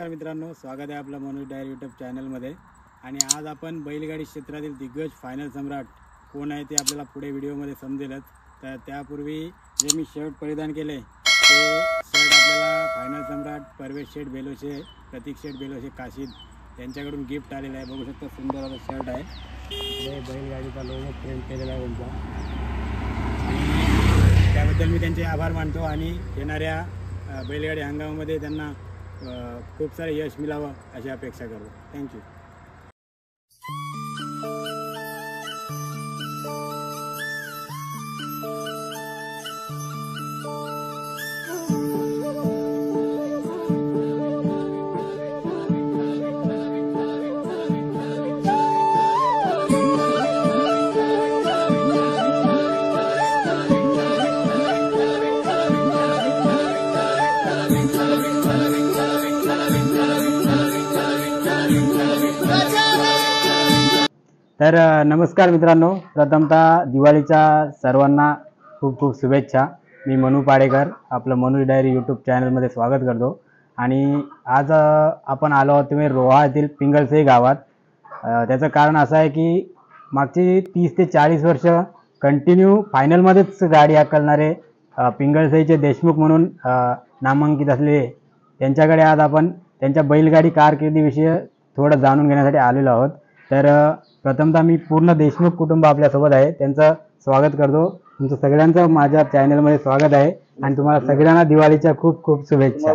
नमस्कार मित्रांनो, स्वागत आहे आपलं मनोज डायरी यूट्यूब चॅनलमध्ये। आणि आज आपण बैलगाडी क्षेत्रातील दिग्गज फायनल सम्राट कोण आहे ते आपल्याला पुढे व्हिडिओमध्ये समजेलच। तर त्यापूर्वी जे मी शर्ट परिधान केले ते शर्ट आपल्याला फायनल सम्राट परवेश शेठ बेलोशे, प्रतीक शेठ बेलोशे काशीद यांच्याकडून गिफ्ट आलेलं आहे। बघू शकता सुंदर असं शर्ट आहे, हे बैलगाडीचा लोगो प्रिंट केलेला आहे त्यांचा। त्याबद्दल मी त्यांचे आभार मानतो आणि येणाऱ्या बैलगाडी हंगामामध्ये त्यांना खूप सारे यश मिळावं अशी अपेक्षा करतो। थँक्यू। तर नमस्कार मित्रांनो, प्रथमतः दिवाळीच्या सर्वांना खूप खूप शुभेच्छा। मी मनू पाडेकर, आपलं मनोज डायरी यूट्यूब चॅनलमध्ये स्वागत करतो। आणि आज आपण आलो आहोत रोहा येथील पिंगळसई गावात। त्याचं कारण असं आहे की मागची 30 ते 40 वर्ष कंटिन्यू फायनलमध्येच गाडी हाकलणारे पिंगळसईचे देशमुख म्हणून नामांकित असलेले त्यांच्याकडे आज आपण त्यांच्या बैलगाडी कारकिर्दीविषयी थोडं जाणून घेण्यासाठी आलेलो आहोत। तर प्रथमतः मी पूर्ण देशमुख कुटुंब आपल्यासोबत आहे, त्यांचं स्वागत करतो। तुमचं सगळ्यांचं माझ्या चॅनलमध्ये स्वागत आहे आणि तुम्हाला सगळ्यांना दिवाळीच्या खूप खूप शुभेच्छा।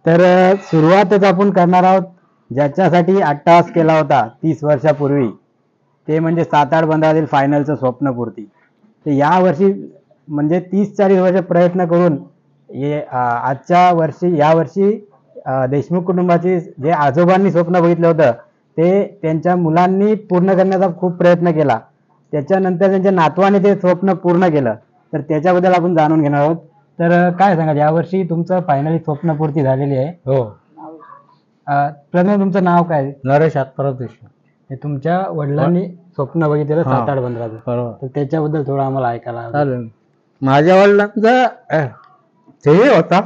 तर सुरुवातच आपण करणार आहोत ज्याच्यासाठी अट्टहास केला होता 30 वर्षापूर्वी, ते म्हणजे 7-8 बंधातील फायनलचं स्वप्नपूर्ती। तर यावर्षी म्हणजे 30-40 वर्ष प्रयत्न करून यावर्षी देशमुख कुटुंबाची जे आजोबांनी स्वप्न बघितलं होतं ते त्यांच्या मुलांनी पूर्ण करण्याचा खूप प्रयत्न केला। त्याच्यानंतर त्यांच्या नातवाने ते स्वप्न पूर्ण केलं। तर त्याच्याबद्दल आपण जाणून घेणार आहोत। तर काय सांगाल, यावर्षी तुमचं फायनली स्वप्नपूर्ती झालेली आहे? हो। प्रथम तुमचं नाव काय? नरेश आत्माराव देशमुख। हे तुमच्या वडिलांनी स्वप्न बघितलेलं 7-8 बंधाचं, बरोबर। तर त्याच्याबद्दल थोडं आम्हाला ऐकायला चालेल। माझ्या वडिलांचा ध्येय होता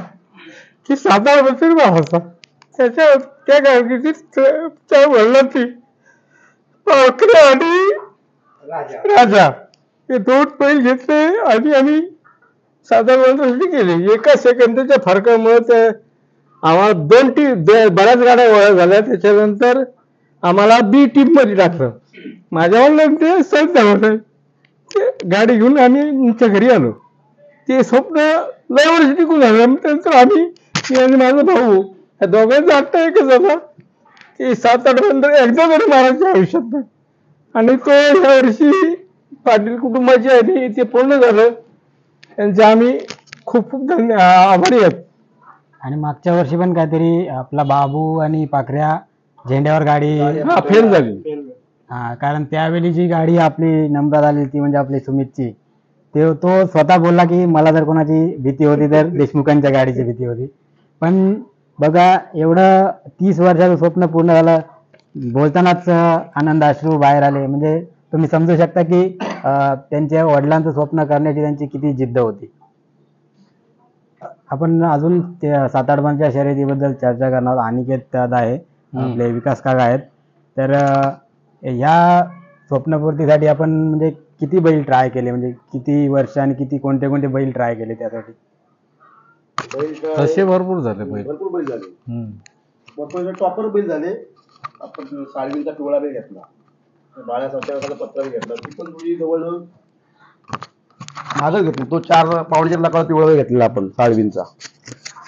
की 7-8 बंध व्हायचा। त्या कारकिर्दीत त्या वडिलांची पाखरे आणि राजा हे 2 बैल घेतले आणि आम्ही 7-8 बंध केले। एका सेकंदाच्या फरकामुळे आम्हाला 2 टीम बऱ्याच गाड्या वळा झाल्या। त्याच्यानंतर आम्हाला बी टीम मध्ये टाकलं। माझ्या वडिलांनी ते सहज झालं, ते गाडी घेऊन आम्ही आमच्या घरी आलो। ते स्वप्न लय वर्ष टिकून झालं। त्यानंतर आम्ही आणि माझा भाऊ या दोघांचा आत्ता एकच होता की 7-8 बंध एकदा तरी मारायच्या आयुष्यात, आणि तो या वर्षी पाटील कुटुंबाची आहे ते पूर्ण झालं। त्यांचे आम्ही खूप खूप आभारी आहेत। आणि मागच्या वर्षी पण काहीतरी आपला बाबू आणि पाखऱ्या झेंड्यावर गाडी फेल झाली। कारण त्यावेळी जी गाडी आपली नंबरात आली ती म्हणजे आपली सुमितची, तो स्वतः बोलला की मला जर कोणाची भीती होती तर देशमुखांच्या गाडीची भीती होती। पण बघा, एवढं 30 वर्षाचं स्वप्न पूर्ण झालं, बोलतानाच आनंद अश्रू बाहेर आले। म्हणजे तुम्ही समजू शकता की त्यांच्या वडिलांचं स्वप्न करण्याची त्यांची किती जिद्द होती। आपण अजून 7-8 बंधाच्या शर्यतीबद्दल चर्चा करणार आहोत। अनिकेत दादा आहे, आपले विकास काका आहेत। तर ह्या स्वप्नपूर्तीसाठी आपण म्हणजे किती बैल ट्राय केले, म्हणजे किती वर्ष आणि कोणते कोणते बैल ट्राय केले त्यासाठी? तसे भरपूर झाले बैल, भरपूर बैल झाले। भरपूर टॉपर बैल झाले। आपण साळवींचा पिवळा बैल घेतला, बाळ्यासारख्या पत्रा बैल घेतला, ती पण थोडी जवळ माझं घेतलं। तो 4 पावणेच्या लाखाला पिवळा बैल घेतलेला आपण साळवींचा।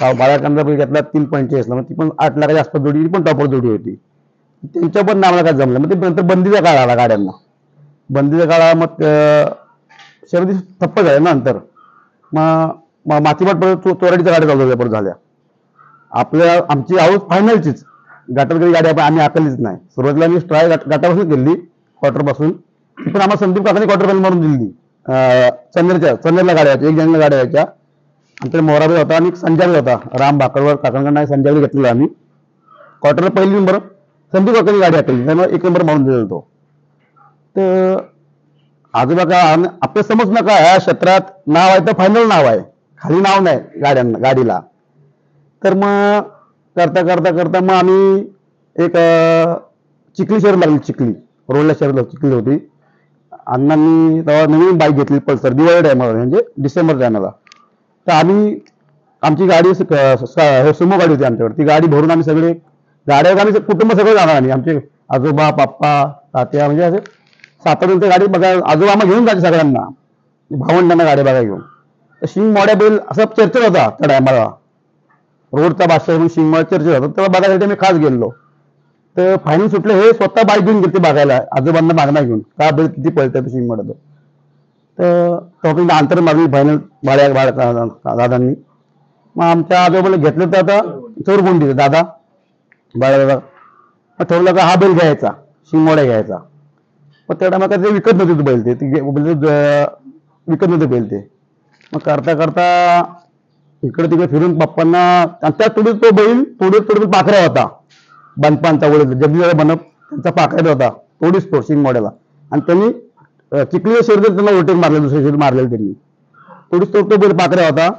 बाळ्याकांचा बैल घेतला 3.45 ला, मग ती पण 8 लाखाच्या आसपास जोडी, पण टॉपर जोडी होती। त्यांच्या पण नावाला काय जमलं, मग ते नंतर बंदीचा काळ आला गाड्यांना। बंदीचा काळ मग शर्यती ठप्प झाल्या नंतर मग मातीबाट चोराडीच्या गाड्या चालू झाल्या। आमची आवड फायनलचीच, गटात कधी गाडी आम्ही हाकललीच नाही। सुरुवातीला मी ट्राय गटापासून केली, क्वार्टर पासून। ती पण आम्हाला संदीप काकांनी क्वार्टर फायनल मारून दिली। चंद्रला गाड्या यायच्या, 1 जणांना गाड्या यायच्या। आमच्या मोराबी होता आणि संजय होता, राम भाकरवर काकांकडून संजय घेतलेला आम्ही। क्वार्टरला पहिली नंबर संदीप काकांनी गाडी हाकली, त्यामुळे 1 नंबर मारून दिलेला तो। तर आजोबा का आपलं समज नका, ह्या क्षेत्रात नाव आहे तर फायनल नाव आहे, खाली नाव नाही गाडीला। तर मग करता करता करता मग आम्ही एक चिखली शहर लागली, चिखली रोडला शहर चिखली होती. अण्णांनी तेव्हा नवीन बाईक घेतली पल्सर, दिवाळी टायमाला म्हणजे डिसेंबर टायमाला. तर आम्ही आमची गाडी सुमो गाडी होती आमच्याकडे, ती गाडी भरून आम्ही सगळे गाड्यावर आम्ही कुटुंब सगळं जाणार. आम्ही आमचे आजोबा पप्पा तात्या म्हणजे असे 7-8 गाडी बघा, आजोबा आम्हाला घेऊन जायचे सगळ्यांना, भावंडांना गाडी बघा घेऊन. तर शिंगमोड्या बैल असा चर्चेत होता त्या टायमाला, रोडचा बादशाह म्हणून शिंगमोड्या चर्चेत होता. तेव्हा बघायसाठी मी खास गेलो. तर फायनल सुटले, हे स्वतः बाईक घेऊन गेले बघायला, आजोबांना मागणं घेऊन का बैल किती पळतात शिंगमोड्यात. तर तेव्हा अंतर मागली फायनल दादांनी. मग आमच्या आजोबाला घेतलं तर आता चोरगुंडी दादा बाळादादा ठरवलं का हा बैल घ्यायचा, शिंगमोड्या घ्यायचा. मग त्या टायमाला ते विकत नव्हते बैल, ते विकत नव्हते बैल ते. मग करता करता इकडे तिकडे फिरून पप्पांना, त्या तोडीत तो बैल तोडीत पाखऱ्या होता, बनपांचा वडील जगदीश बनप त्यांचा पाखऱ्यात होता, तोडीच तो शिंगमोड्याला. आणि त्यांनी चिखली शर्यत त्यांना ओव्हरटेक मारले, दुसरे शर्यत मारलेले त्यांनी. तोडीच तो बैल पाखऱ्या होता,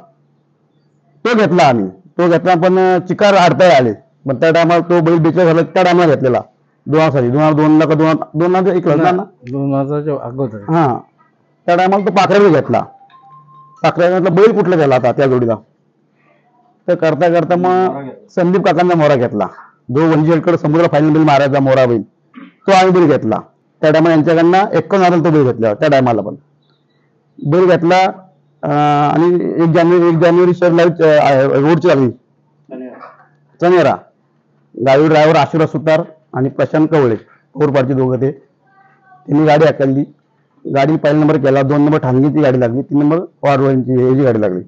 तो घेतला आम्ही. तो घेतला पण चिकार आडताय आले. मग त्या टायमाला तो बैल बेचाळीस झाला, त्या टायमाला घेतलेला 2002 का 2001 ना, 2000 अगोदर. हा त्या टायमाला तो पाखऱ्याला घेतला. पाखऱ्याला बैल कुठला गेला आता त्या जोडीला. तर करता करता मग संदीप काकांचा मोरा घेतला, जो वंजीकडे समुद्र फायनल बैल मारायचा मोरा बैल, तो आम्ही बैल घेतला. त्या टायमाला यांच्याकडनं 51,000 तो बैल घेतला. त्या टायमाला पण बैल घेतला. आणि 1 जानेवारी शहर लाईव्ह रोडची लागली चनेरा. गाडी ड्रायव्हर आशीर्वाद सुतार आणि प्रशांत कवळे कोरपाडचे दोघं, ते त्यांनी गाडी हाकलली. गाडी पहिला नंबर केला, 2 नंबर ठाणगीची गाडी लागली, 3 नंबर वाडवळची ह्याची गाडी लागली,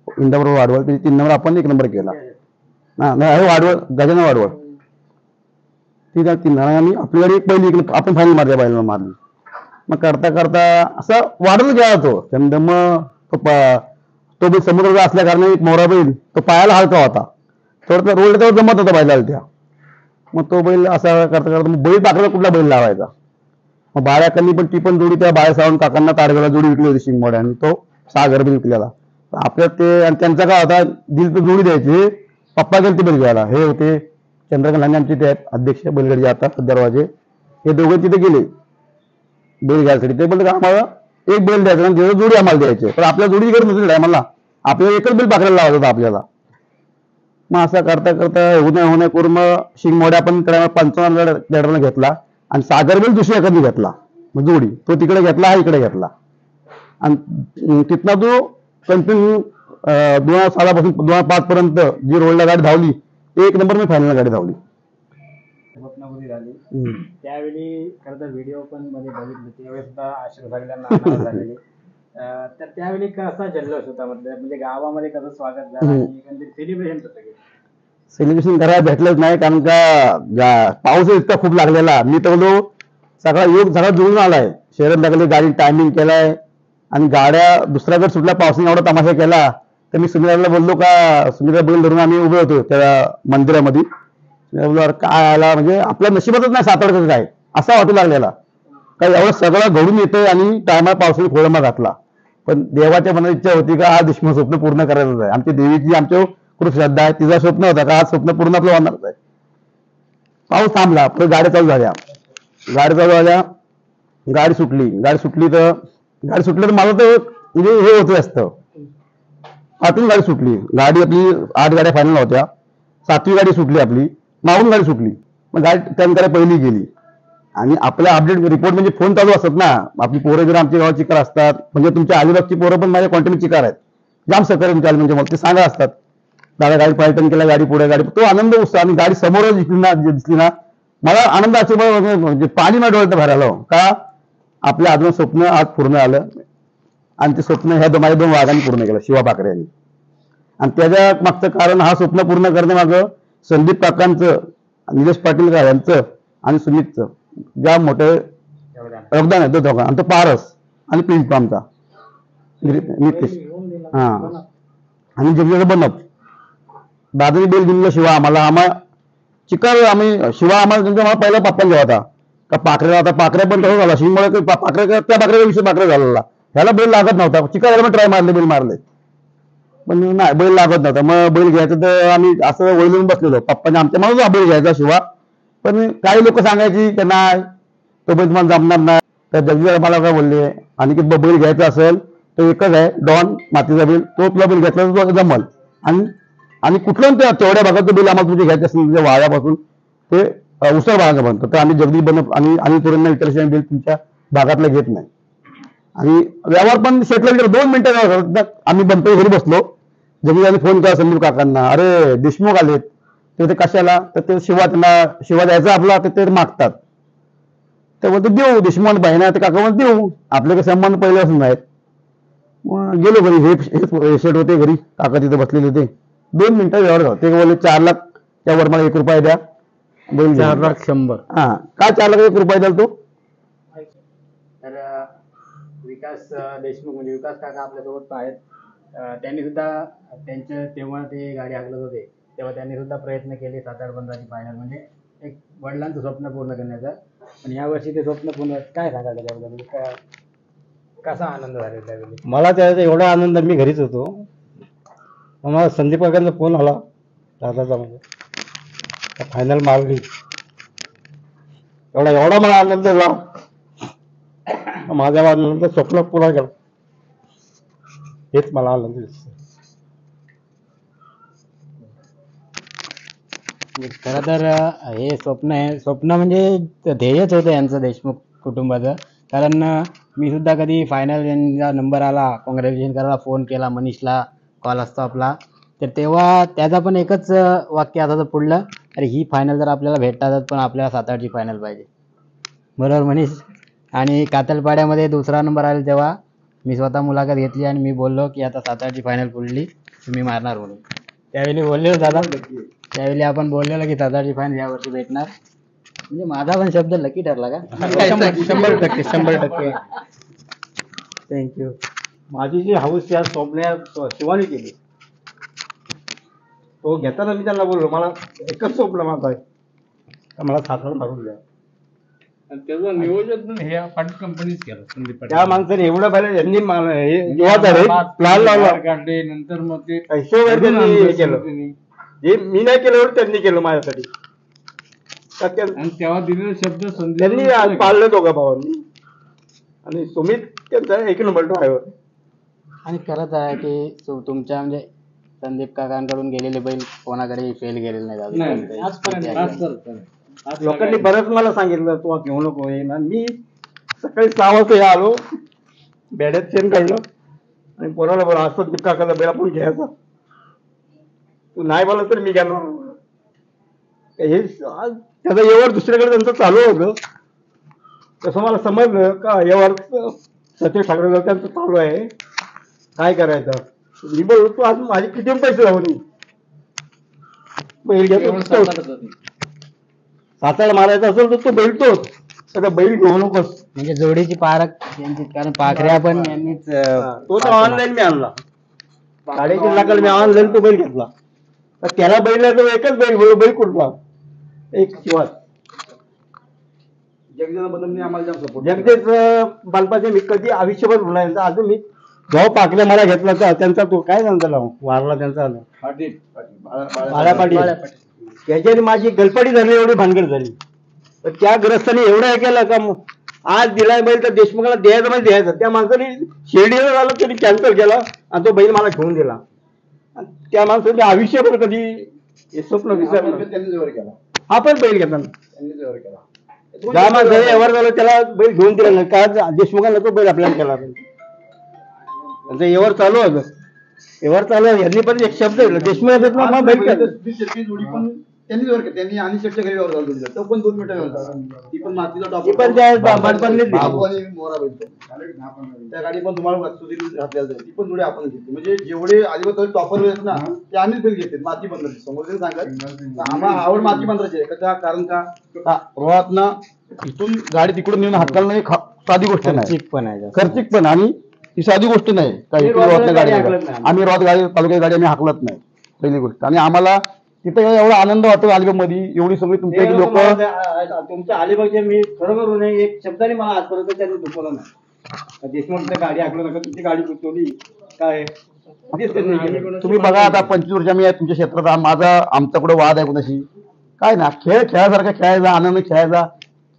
इंदापूर वाडवळ. 3 नंबर आपण 1 नंबर केला. नाही वाडवळ, गजानन वाडवळ. ठीक आहे, 3 आम्ही आपली गाडी पहिली आपण फायनल मारल्या, पहिला मारली. मग करता करता असं वाढत गेला तो चंद. मग तो बैल समुद्राचा असल्या कारणे एक मोरा बैल तो पायाला हलका होता, थोडं रोड तेव्हा जमत होता बैलाला त्या. मग तो बैल असा करता करता मग बैल पाकला कुठला बैल लावायचा. मग बाळ्याकांनी पण ती पण जोडी त्या बाळासाहेब काकांना ताडगावला जोडी विकली होती शिंगमोड्या, आणि तो सागर बैल विकलेला आपल्या ते. आणि त्यांचा काय होता, दिल तर जोडी द्यायची. पप्पा गेले ते बैल घ्यायला, हे होते चंद्रकांत आमचे ते अध्यक्ष बैलगाडी आता दरवाजे, हे दोघं तिथे गेले बैल घ्यायसाठी. ते बोलले आम्हाला एक बैल द्यायचा आणि जोडी आम्हाला द्यायचे, पण आपल्या जोडी गरज नव्हती आम्हाला, आपल्याला एकच बैल पाकरायला लावत होता आपल्याला. मग असं करता करता होण्या करून मग शिंगमोड्या पण 55,000 घेतला, आणि सागर बैल दुसऱ्या एखादी घेतला. मग जोडी तो तिकडे घेतला, हा इकडे घेतला. आणि तिथनं तो कंटिन्यू 2000 सालापासून 2005 पर्यंत जी रोडला गाडी धावली, 1 नंबर मी फायनल गाडी धावली. स्वप्नपुरी झाली त्यावेळी. खरं तर व्हिडिओ पण मध्ये बघितले, त्यावेळेस सुद्धा आशीर्वाद सगळ्यांना झालेले. तर त्यावेळी कसा जल्लोष होता, म्हणजे गावामध्ये कसं स्वागत झालं आणि सेलिब्रेशन कसं केलं? सेलिब्रेशन करायला भेटलंच नाही, कारण का पाऊस इतका खूप लागलेला. मी तर बोललो सगळा योग सगळा जुळून आलाय, शहरात लागले, गाडी टायमिंग केलाय, आणि गाड्या दुसऱ्याकडे सुटल्या, पावसाने एवढा तमाशा केला. तर मी सुमित्राला बोललो का, सुमित्रा बैल धरून आम्ही उभे होतो त्या मंदिरामध्ये. बोललो काय आला, म्हणजे आपल्या नशिबातच नाही सातारचं काय असा वाटू लागलेला, काय एवढं सगळं घडून येतंय आणि टायमाला पावसाने खोळंबा घातला. पण देवाच्या मनात इच्छा होती का हा दुश्मन स्वप्न पूर्ण करायचं आहे. आमची देवीची आमच्या खूप श्रद्धा आहे, तिचा स्वप्न होता का आज स्वप्न पूर्ण आपलं होणारच आहे. पाऊस थांबला, परत गाड्या चालू झाल्या, गाडी सुटली तर मला तर म्हणजे हे होतं असतं. आतून गाडी सुटली, गाडी आपली 8 गाड्या फायनल होत्या, 7वी गाडी सुटली आपली, मागून गाडी सुटली. मग गाडी टर्न पहिली गेली. आणि आपल्या अपडेट रिपोर्ट म्हणजे फोन चालू असतात ना, आपली पोरं जर आमच्या गावात चिकार असतात, म्हणजे तुमच्या अलिबागची पोरं पण माझ्या कॉन्टॅक्ट चिकार आहेत, जाम सहकार्य तुमच्या म्हणजे मला ते सांगा असतात. दादा गाडी पायटन केला, गाडी पुढे गाडी, तो आनंद उत्साह. आणि गाडी समोर दिसली ना, मला आनंद असे म्हणजे पाणी माझ्या डोळ्यात बाहेर आलं का आपल्या अजून स्वप्न आज पूर्ण आलं. आणि ते स्वप्न ह्या माझ्या 2 वाघांनी पूर्ण केलं, शिवा पाखरे यांनी. आणि त्याच्या मागचं कारण हा स्वप्न पूर्ण करण्यामागं संदीप काकांचं, निलेश पाटील यांचं आणि सुमितचं ज्या मोठं योगदान आहे, तो दोघांना. आणि तो पारस आणि प्रिन्स आमचा नितेश, हा, आणि जगदीश बनप. दादानी बैल दिलेला शिवा आम्हाला चिकार, आम्ही शिवा आम्हाला पहिला पप्पांचा होता का पाखऱ्या. आता पाखऱ्या पण तसं झाला, शिंगमुळे पाखऱ्या त्या पाखऱ्याचा विषय पाखऱ्या झालेला, ह्याला बैल लागत नव्हता, चिकार ट्राय मारले, बैल मारले. पण नाही बैल लागत नव्हता. मग बैल घ्यायचं तर आम्ही असं वळून बसलेलो. पप्पाने आमच्या म्हणून हा बैल घ्यायचा शिवा. पण काही लोक सांगायची की नाही तो बैल तुम्हाला जमणार नाही. तर जगदीश मला काय बोलले, आणि की बैल घ्यायचा असेल तर एकच आहे डॉन मातीचा बैल, तो तुला बैल घेतला तर जमल. आणि कुठलं तेवढ्या भागात बैल आम्हाला तुझे घ्यायचे असेल म्हणजे वाड्यापासून ते उसळ भागाचं बनतं, तर आम्ही जगदीश बनत आणि तुरंत विचारशिवाय बैल तुमच्या भागातला घेत नाही. आणि व्यवहार पण सेटल केला 2 मिनिटं. आम्ही बनतो घरी बसलो. जगदीशाने फोन केला संदीप काकांना, अरे देशमुख आलेत. ते कशाला, तर ते शिवा द्यायचा आपला, ते मागतात. तर बोलतो देऊ, देशमुख बहिणा ते काका म्हणून देऊ, आपले काही संबंध पहिल्यापासून आहेत. मग गेलो घरी. हे शेट होते घरी, काका तिथे बसलेले होते. 2 मिनिटं व्यवहार झाला. ते बोलले 4 लाख त्यावर मला 1 रुपया द्या. 4,100,000. हा, काय 4 लाख 1 रुपया द्याल तो. तर विकास देशमुख म्हणजे विकास काका आपल्यासोबत आहेत. त्यांनी सुद्धा त्यांच्या तेव्हा ते गाडी हाकलत होते तेव्हा त्यांनी सुद्धा प्रयत्न केले 7-8 पंधराची फायनल, म्हणजे एक वडिलांचं स्वप्न पूर्ण करण्याचं. पण यावर्षी ते स्वप्न पूर्ण, काय सांगायचं त्याबद्दल, म्हणजे कसा आनंद झाला त्यावेळी? मला त्याचा एवढा आनंद, मी घरीच होतो. मग मला संदीप काकांचा फोन आला दादाचा, म्हणजे फायनल मारली. एवढा मला आनंद झाला. माझ्या आनंद स्वप्न पूर्ण केलं, हेच मला आनंद दिसतो. खरं तर हे स्वप्न आहे, स्वप्न म्हणजे ध्येयच होतं यांचं देशमुख कुटुंबाचं. कारण मी सुद्धा कधी फायनल यांचा नंबर आला, कॉंग्रॅच्युलेशन करायला फोन केला, मनीषला कॉल असतो आपला, तर तेव्हा त्याचा पण एकच वाक्य असायचं पुढलं, अरे ही फायनल जर आपल्याला भेटतात पण आपल्याला 7-8ची फायनल पाहिजे. बरोबर मनीष? आणि कातलपाड्यामध्ये 2रा नंबर आला तेव्हा मी स्वतः मुलाखत घेतली आणि मी बोललो की आता 7-8ची फायनल पुढली तुम्ही मारणार म्हणून. त्यावेळी बोललेलो दादा, त्यावेळी आपण बोललेलो की 7-8ची फायनल यावर्षी भेटणार. म्हणजे माझा पण शब्द लकी ठरला का? 100% थँक्यू. माझी जी हाऊस त्या स्वप्न्या शिवानी केली. तो घेताना मी त्यांना बोललो, मला एकच स्वप्न माझं आहे, मला साखर मारून द्या. त्याचं नियोजन हे पाटील कंपनीच केलं, संदीप पाटील. त्या माणसाने एवढं पाहिलं, यांनी प्लॅन लावला, काढले, नंतर मग ते त्यांनी हे केलं, जे मी नाही केलं एवढं त्यांनी केलं माझ्यासाठी. आणि तेव्हा दिलेला शब्द त्यांनी पाळलं दोघा भावांनी. आणि सुमित त्यांचा 1 नंबर ड्रायव्हर. आणि खरंच आहे की तुमच्या म्हणजे संदीप काकांकडून गेलेले बैल कोणाकडे फेल गेलेले नाही आजपर्यंत. लोकांनी बरंच मला सांगितलं तू घेऊ नको हे ना. मी सकाळी 6 वाजता आलो, बेड्यात चेन काढलं आणि पोराला बोला असं संदीप काकाला बैल आपण घ्यायचा, तू नाही बोला तर मी घेणार. हे त्याचा व्यवहार दुसरीकडे त्यांचं चालू होतं. तसं मला समजलं का व्यवहार सतीश ठाकरे त्यांचं चालू आहे, काय करायचं. मी बोललो तू आज माझे किती पैसे जाऊ नये, बैल घेतो 7-8 मारायचा असेल तर तो बैल तोच, तर बैल घेऊ नकोस. म्हणजे जोडीची पारख यांची, कारण पाखऱ्या पण यांनीच तो तर ऑनलाईन मी आणला, 3.5 लाखाला मी ऑनलाईन तो बैल घेतला. तर त्याला बैल तो एकच बैल कुठला, एक शिवाज. जगदीश बालपाचे मी कधी आयुष्यभर भुलणार नाही. अजून मी जेव्हा पाकल्या मला घेतला त्यांचा तो काय सांगता वारला त्यांचा बाळा पाटील, त्याच्याने माझी गलपाटी झाली, एवढी भानगड झाली. तर त्या ग्रस्ताने एवढं हे केलं का आज दिलाय बैल तर देशमुखाला द्यायचं म्हणजे द्यायचं. त्या माणसाने शिर्डीला झालं तरी कॅन्सल केला आणि तो बैल मला घेऊन दिला. त्या माणसाने आयुष्यभर कधी हे स्वप्न विसरलं. हा पण बैल घेताना ज्या माणसाने व्यवहार झाला त्याला बैल घेऊन दिला नाही का, देशमुखाला तो बैल आपल्याला केला. त्यांचा व्यवहार चालू होतं, व्यवहार चालू आहे. यांनी पण एक शब्द दिला देशमुख बैल त्यांनी जोर केला. त्यांनी आणि शेटच्या घरी व्यवहार झाला, तो पण 2 मिनिटं व्यवहार. ती पण मातीचा टॉप, ती पण त्या बालपणीच दिली. आणि मोरा बैलतो त्या गाडी पण तुम्हाला सुधीर घातलेला जाईल, ती पण जोडी आपण घेतली. म्हणजे जेवढे अजिबात टॉपर आहेत ना ते आम्हीच बैल घेतले माती बंदराची. समोर सांगत आम्हाला आवड माती बंदराची आहे का, कारण का रोहात ना इथून गाडी तिकडून नेऊन हाताला नाही, साधी गोष्ट नाही, खर्चिक पण, आणि ती साधी गोष्ट नाही. काही गाडी आम्ही रोहात गाडी तालुक्यात गाडी आम्ही हाकलत नाही, पहिली गोष्ट. आणि आम्हाला तिथे एवढा आनंद वाटतो अलिबाग मध्ये, एवढी सगळी तुमच्या लोक तुमच्या अलिबागचे. मी खरोखर एक शब्दाने मला आजपर्यंत त्यांनी दुखवलं नाही. देशमुख गाडी हाकलं नका, तुमची गाडी कुठवली काय तुम्ही बघा आता 25 वर्ष आम्ही आहे तुमच्या क्षेत्रात आमचा कुठं वाद आहे कोणाशी काय ना खेळासारखा खेळायचा आनंद खेळायचा.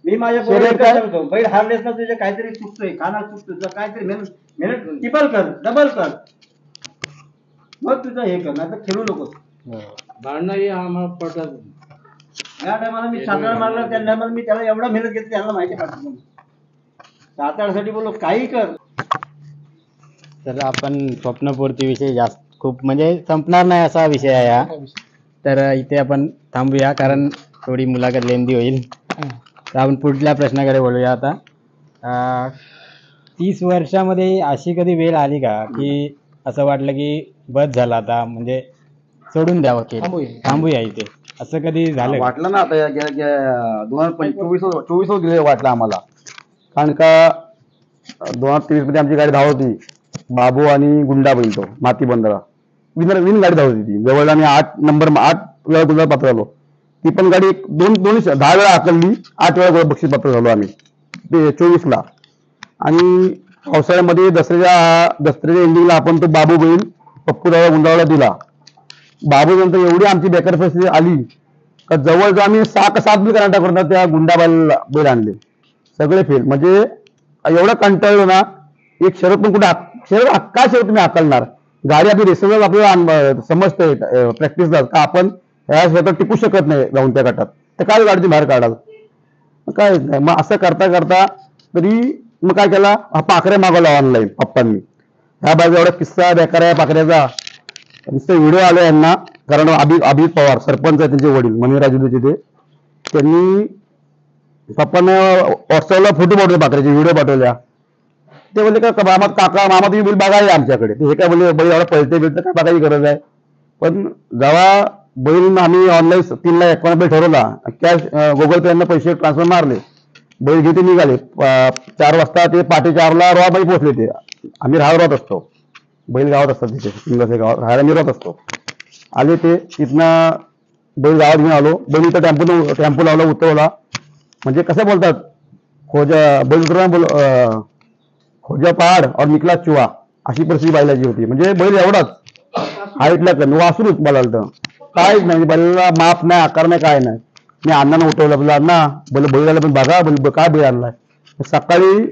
मी माझ्या शरीर पोराला काय? सांगतो बैल हारलेस ना तुझे काहीतरी चुकतोय कानात चुकतोय तुझं काहीतरी मेहनत मेहनत टिपल कर डबल कर मग तुझं हे कर नाही तर खेळू नकोस. भांडणं हे आम्हाला पटत. या टायमाला मी सातारा मारला त्या टायमाला मी त्याला एवढा मेहनत घेतली त्याला माहिती पाठवतो सातारासाठी बोललो काही कर. तर आपण स्वप्नपूर्तीविषयी जास्त खूप म्हणजे संपणार नाही असा विषय आहे हा. तर इथे आपण थांबूया कारण थोडी मुलाखत लेंदी होईल. तर आपण पुढल्या प्रश्नाकडे बोलूया आता. 30 वर्षामध्ये अशी कधी वेळ आली का की असं वाटलं की बस झाला आता म्हणजे सोडून द्यावं की थांबूया इथे असं कधी झालं का? वाटलं ना आता 2024 गेले वाटलं आम्हाला कारण का 2023 मध्ये आमची गाडी धावत होती बाबू आणि गुंडा बैल तो माती बंदरा विन गाडी धावत होती जवळ आम्ही 8 वेळा गुजरात पात्र झालो. ती पण गाडी 10 वेळा आकलली 8 वेळा बक्षीस पात्र झालो आम्ही ते 24 आणि पावसाळ्यामध्ये दसऱ्याच्या एंडिंगला आपण तो बाबू बैल पप्पू दादा गुंडाळला दिला. बाबू नंतर एवढी आमची बेकार परिस्थिती आली का जवळजवळ आम्ही 6 का 7 बी कर्नाटक करून त्या गुंडा बैल आणले सगळे फेल म्हणजे एवढा कंटाळलो ना एक शरद पण कुठे काय शरद तुम्ही हाकलणार गाडी आपली रेसरला आपल्याला समजतंय प्रॅक्टिसला का आपण ह्या क्षेत्रात टिकू शकत नाही जाऊन त्या गटात तर काय गाडीची बाहेर काढाल काय नाही. मग असं करता करता तरी मग काय केला हा पाखऱ्या मागवला ऑनलाईन पप्पांनी ह्या बाजू एवढा किस्सा बेकार आहे पाखऱ्याचा नुसतं व्हिडिओ आलो यांना कारण अभिजित पवार सरपंच आहे त्यांचे वडील मणिराजुचे ते त्यांनी पप्पांना व्हॉट्सअपला फोटो पाठवले पाखऱ्याचे व्हिडिओ पाठवल्या. ते बोलले का मामा तुम्ही बैल बघायला आमच्याकडे हे काय बोलले बैल एवढा पळते बिलते काय बघायची गरज आहे. पण जेव्हा बैल आम्ही ऑनलाईन 3,51,000 बैल ठरवला कॅश गुगल पे यांना पैसे ट्रान्सफर मारले बैल घेते निघाले 4 वाजता ते पहाटे 4ला रोहाबाई पोहोचले ते आम्ही राहत असतो बैल गावात असतात तिथे इंग्रज गावात राहायला मी राहत असतो. आले ते तिथनं बैल गावात घेऊन आलो बैल इथं टेम्पो लावला उतरवला म्हणजे कसं बोलतात बैल उतरवला खोजा पहाड और निकला चुहा अशी परिस्थिती बैलाची होती म्हणजे बैल एवढाच हाईटला कमी वासरूच बोलायला काहीच नाही बैलाला माप नाही आकार नाही काय नाही. मी अण्णानं उठवलं बोला अण्णा बोल बैलाला पण बघा बोल काय बैल आणलाय. सकाळी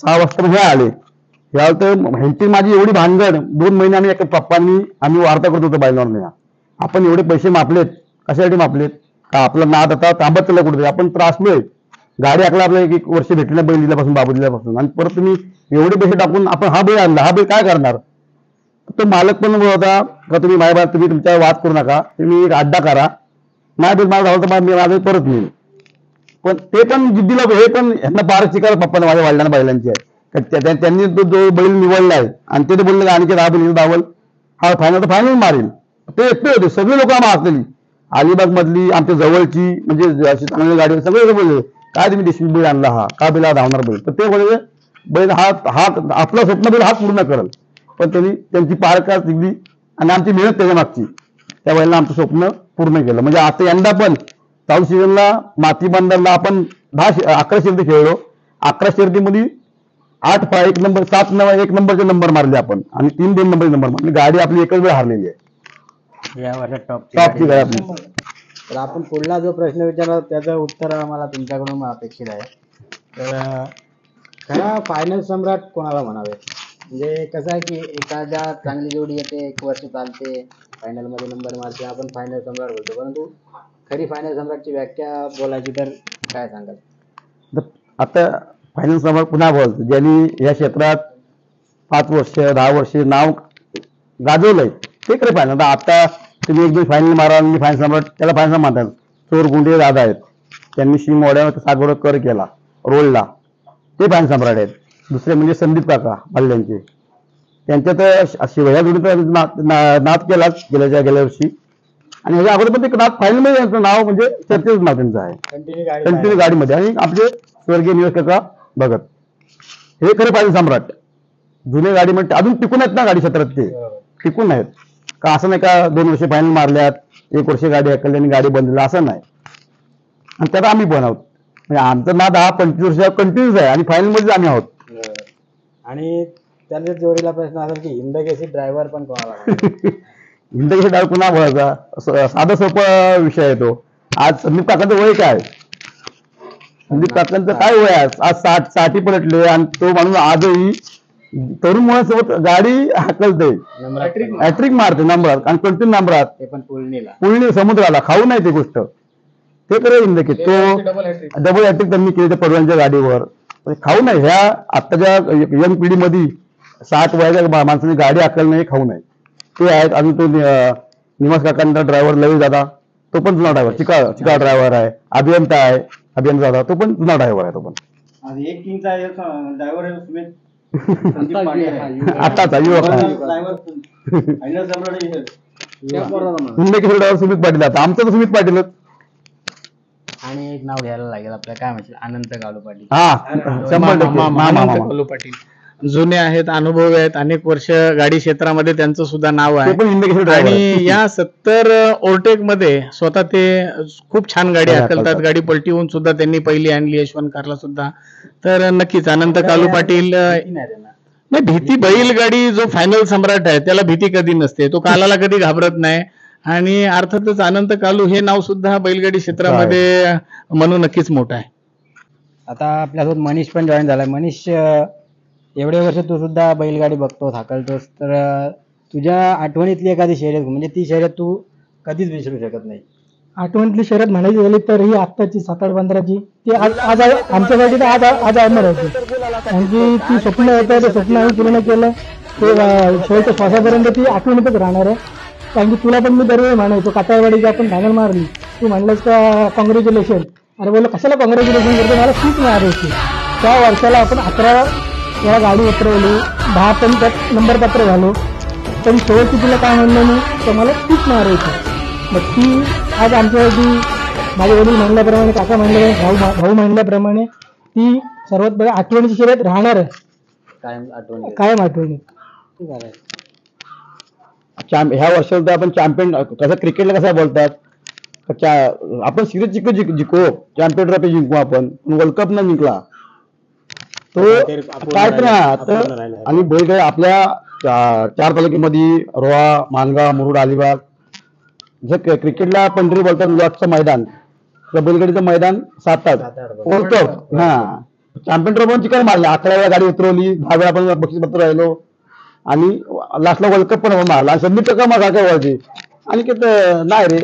6 वाजता हे आले याला तर ह्यांची माझी एवढी भानगड 2 महिने आम्ही आम्ही वार्ता करत होतो बैलावर आपण एवढे पैसे मापलेत कशासाठी मापलेत का आपला नाद आता तांबत चालला कुठे आपण त्रासलोय गाडी आकला आपल्याला 1 वर्ष भेटली ना बैल दिल्यापासून बाबू दिल्यापासून आणि परत तुम्ही एवढे पैसे टाकून आपण हा बैल आणला हा बैल काय करणार. तो मालक पण होता का तुम्ही तुमच्या वाद करू नका तुम्ही एक अड्डा करा नाही बैल मला झालं तर मी माझं परत नेईल. पण ते पण जिद्दीला हे पण यांना पार शिकायला पप्पाने माझ्या वडिलांना बैलांची आहे त्यांनी जो बैल निवडला आहे आणि ते बोलले आणखी 10 बैल धावल हा फायनल मारेल ते एकटे होते सगळे लोक आम्हाला असलेली अलिबाग मधली आमच्या जवळची म्हणजे अशी चांगली गाडी सगळे बोलले काय तुम्ही देशमुख बैल आणला हा का बैल धावणार बैल तर ते बोलले बैल हा आपला स्वप्न बैल हा पूर्ण करेल. पण त्यांची पार का जिंकली आणि आमची मेहनत त्याच्या मागची त्या बैलांना आमचं स्वप्न पूर्ण केलं. म्हणजे आता यंदा पण चालू सीझनला माती बंदरला आपण 11 शर्यती खेळलो 11 शर्यतीमध्ये 8 1 नंबर 7 1 नंबरचे नंबर मारले आपण आणि 3 नंबरचे नंबर मारले गाडी आपली एकच वेळ हारलेली आहे या वर्षात टॉपची गाडी आपली. तर आपण पुढला जो प्रश्न विचारला त्याचं उत्तर आम्हाला तुमच्याकडून अपेक्षित आहे. तर खरा फायनल सम्राट कोणाला म्हणावे म्हणजे कसं आहे की एखाद्या चांगली जोडी येते 1 वर्ष चालते फायनलमध्ये नंबर मारते आपण फायनल सम्राट बोलतो परंतु खरी फायनल सम्राटची व्याख्या बोलायची तर काय सांगाल. आता फायनल सम्राट पुन्हा बोलतो ज्यांनी या क्षेत्रात 5 वर्ष 10 वर्ष नाव गाजवलंय ते खरे फायनल. आता तुम्ही एक 2 फायनल मारा आणि फायनल सम्राट त्याला फायनल म्हणतात. चोर गुंडे दादा आहेत त्यांनी शिमोड्या सागोर कर केला रोलला ते फायनल सम्राट आहेत. दुसरे म्हणजे संदीप काका मल्ल्यांचे त्यांच्यात शिवया जोडीचा नाद केलाच गेल्या वर्षी आणि ह्याच्या अगोदर पण ते नाद फायनल मध्ये त्यांचं नाव म्हणजे चर्चेच नाव त्यांचं आहे कंटिन्यू गाडीमध्ये. आणि आपले स्वर्गीय निवास काका भगत हे खरे फायनल सम्राट जुने गाडीमध्ये अजून टिकून आहेत ना गाडी क्षेत्रात ते टिकून आहेत का असं नाही का 2 वर्ष फायनल मारल्यात 1 वर्ष गाडी ऐकली आणि गाडी बंद असं नाही. आणि त्यात आम्ही पण आहोत म्हणजे आमचं नाद हा 25 वर्ष कंटिन्यूच आहे आणि फायनल मध्येच आम्ही आहोत. आणि त्याच्या जोडीला प्रश्न असेल की हिंदकेसरी ड्रायव्हर पण कोणाला हिंदकेसरी ड्रायव्हर पुन्हा बोलायचा साधा सोपा विषय आहे तो. आज संदीप काकांचं वय काय? संदीप काकांचं काय वय आहे? आज 60 पलटले आणि तो माणूस आजही तरुण मुलांसोबत गाडी हाकलते, हॅट्रिक मारते नंबरात आणि कंटिन्यू नंबरात, ते पण पुलनीला पुणे समुद्राला. खाऊ नाही ती गोष्ट, ते करे हिंदके. तो डबल हॅट्रिक त्यांनी केली त्या परवानच्या गाडीवर. खाऊ नाही. ह्या आत्ताच्या यंग पिढीमध्ये 60 वयाच्या माणसाने गाडी हाकल नाही, खाऊ नाही. ते आहेत. अजून तो निवास काकांचा ड्रायव्हर लवी दादा, तो पण जुना ड्रायव्हर, चिका ड्रायव्हर आहे. अभियंता आहे अभियंता दादा, तो पण जुना ड्रायव्हर आहे. तो पण आज एक किंगचा ड्रायव्हर आहे सुमित संदीप पाटील आहे. आताचा युवक आहे. ड्रायव्हर फायनल सम्राट हिंदकेसरी ड्रायव्हर सुमित पाटील. आता आमचं तर सुमित पाटीलच. आणि एक नाव घ्यायला लागेल आपल्याला, काय म्हणतील, अनंत गालू पाटील. हा 100%. अनंत कल्लू पाटील जुने आहेत, अनुभवी आहेत, अनेक वर्ष गाडी क्षेत्रामध्ये त्यांचं सुद्धा नाव ते आहे. पण हिंदकेसरी ड्रायव्हर आहे. आणि या 70 ओव्हरटेक मध्ये स्वतः ते खूप छान गाडी गाडी हाकलतात. हाकलतात. गाडी पलटीहून सुद्धा त्यांनी पहिली आणली यशवंत कारला सुद्धा. तर नक्कीच अनंत कालू पाटील भीती नाही त्यांना. नाही, भीती बैलगाडी जो फायनल सम्राट आहे त्याला भीती कधी नसते. तो कालाला कधी घाबरत नाही. आणि अर्थातच अनंत कालू हे नाव सुद्धा बैलगाडी क्षेत्रामध्ये म्हणून नक्कीच मोठं आहे. आता आपल्यासोबत मनीष पण जॉईन झालाय. मनीष, एवढे वर्ष तू सुद्धा बैलगाडी बघतोस, हाकलतोस, तर तुझ्या आठवणीतली एखादी शर्यत, म्हणजे ती शर्यत तू कधीच विसरू शकत नाही? आठवणीतली शर्यत म्हणायची झाली तर ही आत्ताची 7-8-15ची, ती आज आमच्यासाठी तर आज अमर होती. कारण की ती स्वप्न होतं, ते स्वप्न आम्ही पूर्ण केलं. ते शेवटच्या श्वासापर्यंत ती आठवणीतच राहणार आहे. कारण की तुला पण मी दरवेळी म्हणायचो, काटाळवाडीची आपण फायनल मारली, तू म्हणलंस का कॉंग्रॅच्युलेशन. अरे बोललो कशाला कॉंग्रॅच्युलेशन करतो, मला तीच मारायची. त्या वर्षाला आपण 11 वेळा गाडी उतरवली, 10 पण त्यात नंबर पात्र झालो. पण शेवटची तुला काय म्हणलं मी, तर मला तीच मारायची. मग ती आज आमच्यासाठी, माझे वडील म्हणल्याप्रमाणे, काका म्हणल्याप्रमाणे, भाऊ म्हणल्याप्रमाणे, ती सर्वात आठवणीची शर्यत राहणार आहे, कायम आठवणी. ह्या वर्षात आपण चॅम्पियन कसं, क्रिकेटला कसं बोलतात, आपण सिरीज जिंकू, चॅम्पियन ट्रॉफी जिंकू आपण, वर्ल्ड कप न जिंकला तो काय तर. आणि बैलगाडी आपल्या 4 तालुक्यामध्ये रोहा, मानगाव, मुरुड, अलिबाग, जर क्रिकेटला पंढरी बोलतात लॉटचं मैदान, तर बैलगाडीचं मैदान 7-8 वर्ल्ड कप. हा चॅम्पियन ट्रॉफी पण चिकन मारला, 11 वेळा गाडी उतरवली, 10 वेळा आपण बक्षीसपत्र राहिलो आणि लास्टला वर्ल्ड कप पण मारला. आणि संदीप टक्का मारा काय व्हायचे. आणि नाही रे,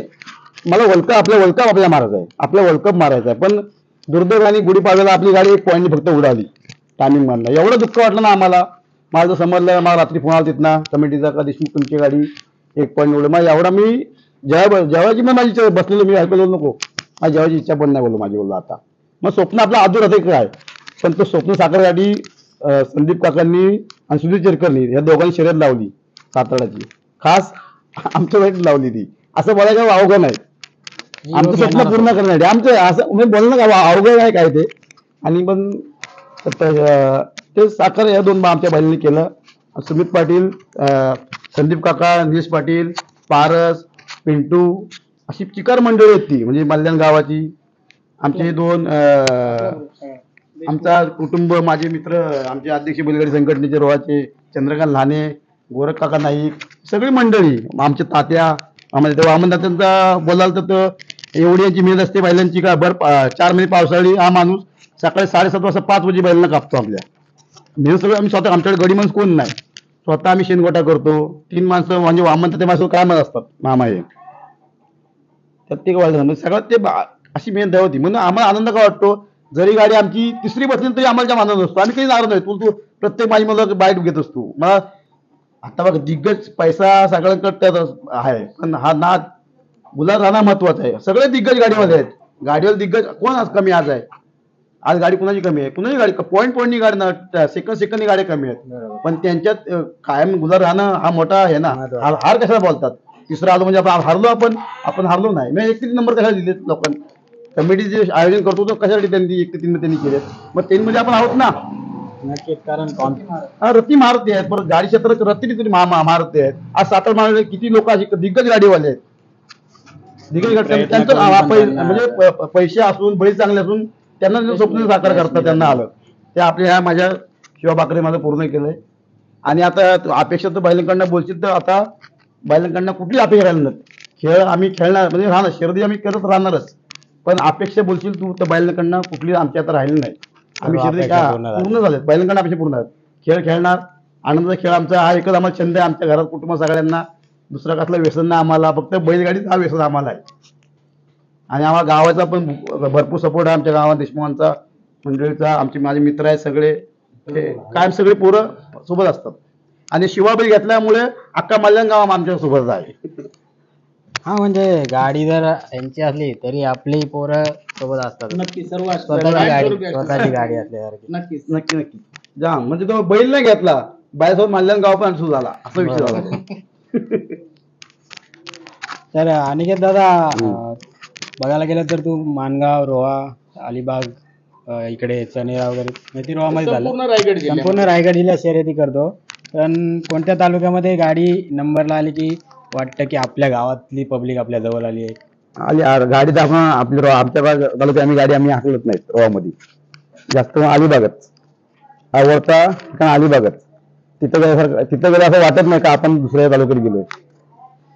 मला वर्ल्ड कप आपल्याला मारायचा आहे, आपला वर्ल्ड कप मारायचा आहे. पण दुर्दैवाने गुढीपाडव्याला आपली गाडी 1 पॉईंटनी फक्त उडाली टायमिंग मधला. एवढं दुःख वाटलं ना आम्हाला. मला जर समजलं, मला रात्री फोन आला तिथनं कमिटीचा, का देशमुख तुमची गाडी 1 पॉईंट उडलं. मला एवढा मी जेवायची मग माझी इच्छा बसलेलो, मी ऐकलो नको, माझी जेवायची इच्छा पण नाही बोललो माझी, बोललो आता. मग स्वप्न आपलं अधूर होतं काय, पण तो स्वप्न साकारसाठी संदीप काकांनी आणि सुधीर चेरकरनी या दोघांनी शर्यत लावली साताऱ्याची, खास आमच्या वेळेत लावली ती. असं बोलायचं अवघड नाही, आमचं स्वप्न पूर्ण करण्यासाठी. आमचं असं मी बोलणं का अवघड आहे काय ते. आणि पण ते साकार या 2 आमच्या बहिणींनी केलं. सुमित पाटील, संदीप काका, निलेश पाटील, पारस, पिंटू, अशी चिकार मंडळी आहेत ती, म्हणजे मल्याण गावाची. आमचे 2 आमचा कुटुंब, माझे मित्र, आमचे अध्यक्ष बैलगाडी संघटनेचे रोहाचे चंद्रकांत लहाने, गोरख काका नाईक, सगळी मंडळी, आमचे तात्या, आम्हाला तेव्हा त्यांचा बोलाल तर एवढी यांची मेहनत असते बैलांची. का 4 महिने पावसाळी हा माणूस सकाळी 7:30 वाजता 5 वाजे बैलांना कापतो. आपल्या मेहनत सगळं आम्ही स्वतः, आमच्याकडे गडी माणूस कोण नाही, स्वतः आम्ही शेणगोटा करतो. 3 माणसं म्हणजे वामन ते माणसं काय असतात, मामा हे प्रत्येक वाजता सगळं ते अशी मेहनत होती. म्हणून आम्हाला आनंद का वाटतो, जरी गाडी आमची 3री बसली तरी आम्हाला जाम आनंद असतो. आम्ही काही नाराज नाही. तू प्रत्येक माझी मला बाईट घेत असतो. मला आता बघ, दिग्गज पैसा सगळ्यांकडे आहे, पण हा नाद गुलाल राहणं महत्वाचं आहे. सगळे दिग्गज गाडीवाले आहेत, गाडीवर दिग्गज कोण आज कमी आज आहे. आज गाडी कुणाची कमी आहे, कुणाची गाडी पॉईंटनी गाडी ना, सेकंडनी गाड्या कमी आहेत, पण त्यांच्यात कायम गुलाल राहणं हा मोठा आहे ना. हार कशाला बोलतात, 3रा आलो म्हणजे आपण हारलो नाही. मी 1 ते 3 नंबर कशाला दिले लोकांनी, कमिटी जे आयोजन करतो तो कशासाठी त्यांनी 1 ते 3 त्यांनी केले, मग 3 मध्ये आपण आहोत ना. नक्कीच, कारण रत्ती मारुती आहेत, परत गाडी क्षेत्रात रत्ती तरी मारुती आहेत. आज 7-8 मारुती किती लोक अशी दिग्गज गाडीवाले आहेत, दिग्गज गाडी त्यांचं म्हणजे पैसे असून, बैल चांगले असून त्यांना स्वप्न साकार करतात, त्यांना आलं ते. आपल्या ह्या माझ्या शिवा बाकरे माझं पूर्ण केलंय. आणि आता अपेक्षा तर बैलांकडनं बोलशील तर आता बैलांकडनं कुठली अपेक्षा राहिली नाही. खेळ आम्ही खेळणार म्हणजे राहणार, शर्यती आम्ही करत राहणारच, पण अपेक्षा बोलशील तू तर बैलांकडनं कुठली आमची आता राहिली नाही. आम्ही सर्व शर्यती अपेक्षा का पूर्ण झाल्या. पूर्ण झाले, बैलांकडनं अपेक्षा पूर्ण झाल्या. खेळ खेळणार, आनंदाचा खेळ आमचा हा एकच आम्हाला छंद आहे. आमच्या घरात कुटुंब सगळ्यांना दुसरा कसला व्यसन नाही आम्हाला, फक्त बैलगाडीच हा व्यसन आम्हाला आहे. आणि आम्हाला गावाचा पण भरपूर सपोर्ट आहे, आमच्या गावात देशमुखांचा, मंडळीचा, आमचे माझे मित्र आहेत सगळे, ते कायम सगळे पोरं सोबत असतात. आणि शिवाबाई घेतल्यामुळे अख्खा मल्याण गाव आमच्या सोबत आहे. हा म्हणजे गाडी जर यांची असली तरी आपली पोरं सोबत असतात. नक्की सर्व स्वतःची गाडी असल्यासारखी. नक्कीच. नक्की नक्की जाम म्हणजे तो बैल नाही घेतला, बायसोबत मल्याण गाव पण सुरू झाला, असा विषय झाला. तर अनिकेत दादा, बघायला गेलं तर तू मानगाव, रोहा, अलिबाग, इकडे चनेरा वगैरे म्हणजे रोहामध्ये झालं, संपूर्ण रायगड जिल्ह्यात. संपूर्ण रायगड जिल्ह्यात शर्यती करतो. पण कोणत्या तालुक्यामध्ये गाडी नंबरला आली की वाटतं की आपल्या गावातली पब्लिक आपल्या जवळ आली आहे? गाडीत आपण आमच्या तालुक्यात आम्ही गाडी हाकलत नाहीत. रोहामध्ये जास्त अलिबागच आवडता ठिकाण, अलिबागच. तिथं गेलं असं वाटत नाही का आपण दुसऱ्या तालुक्यात गेलोय.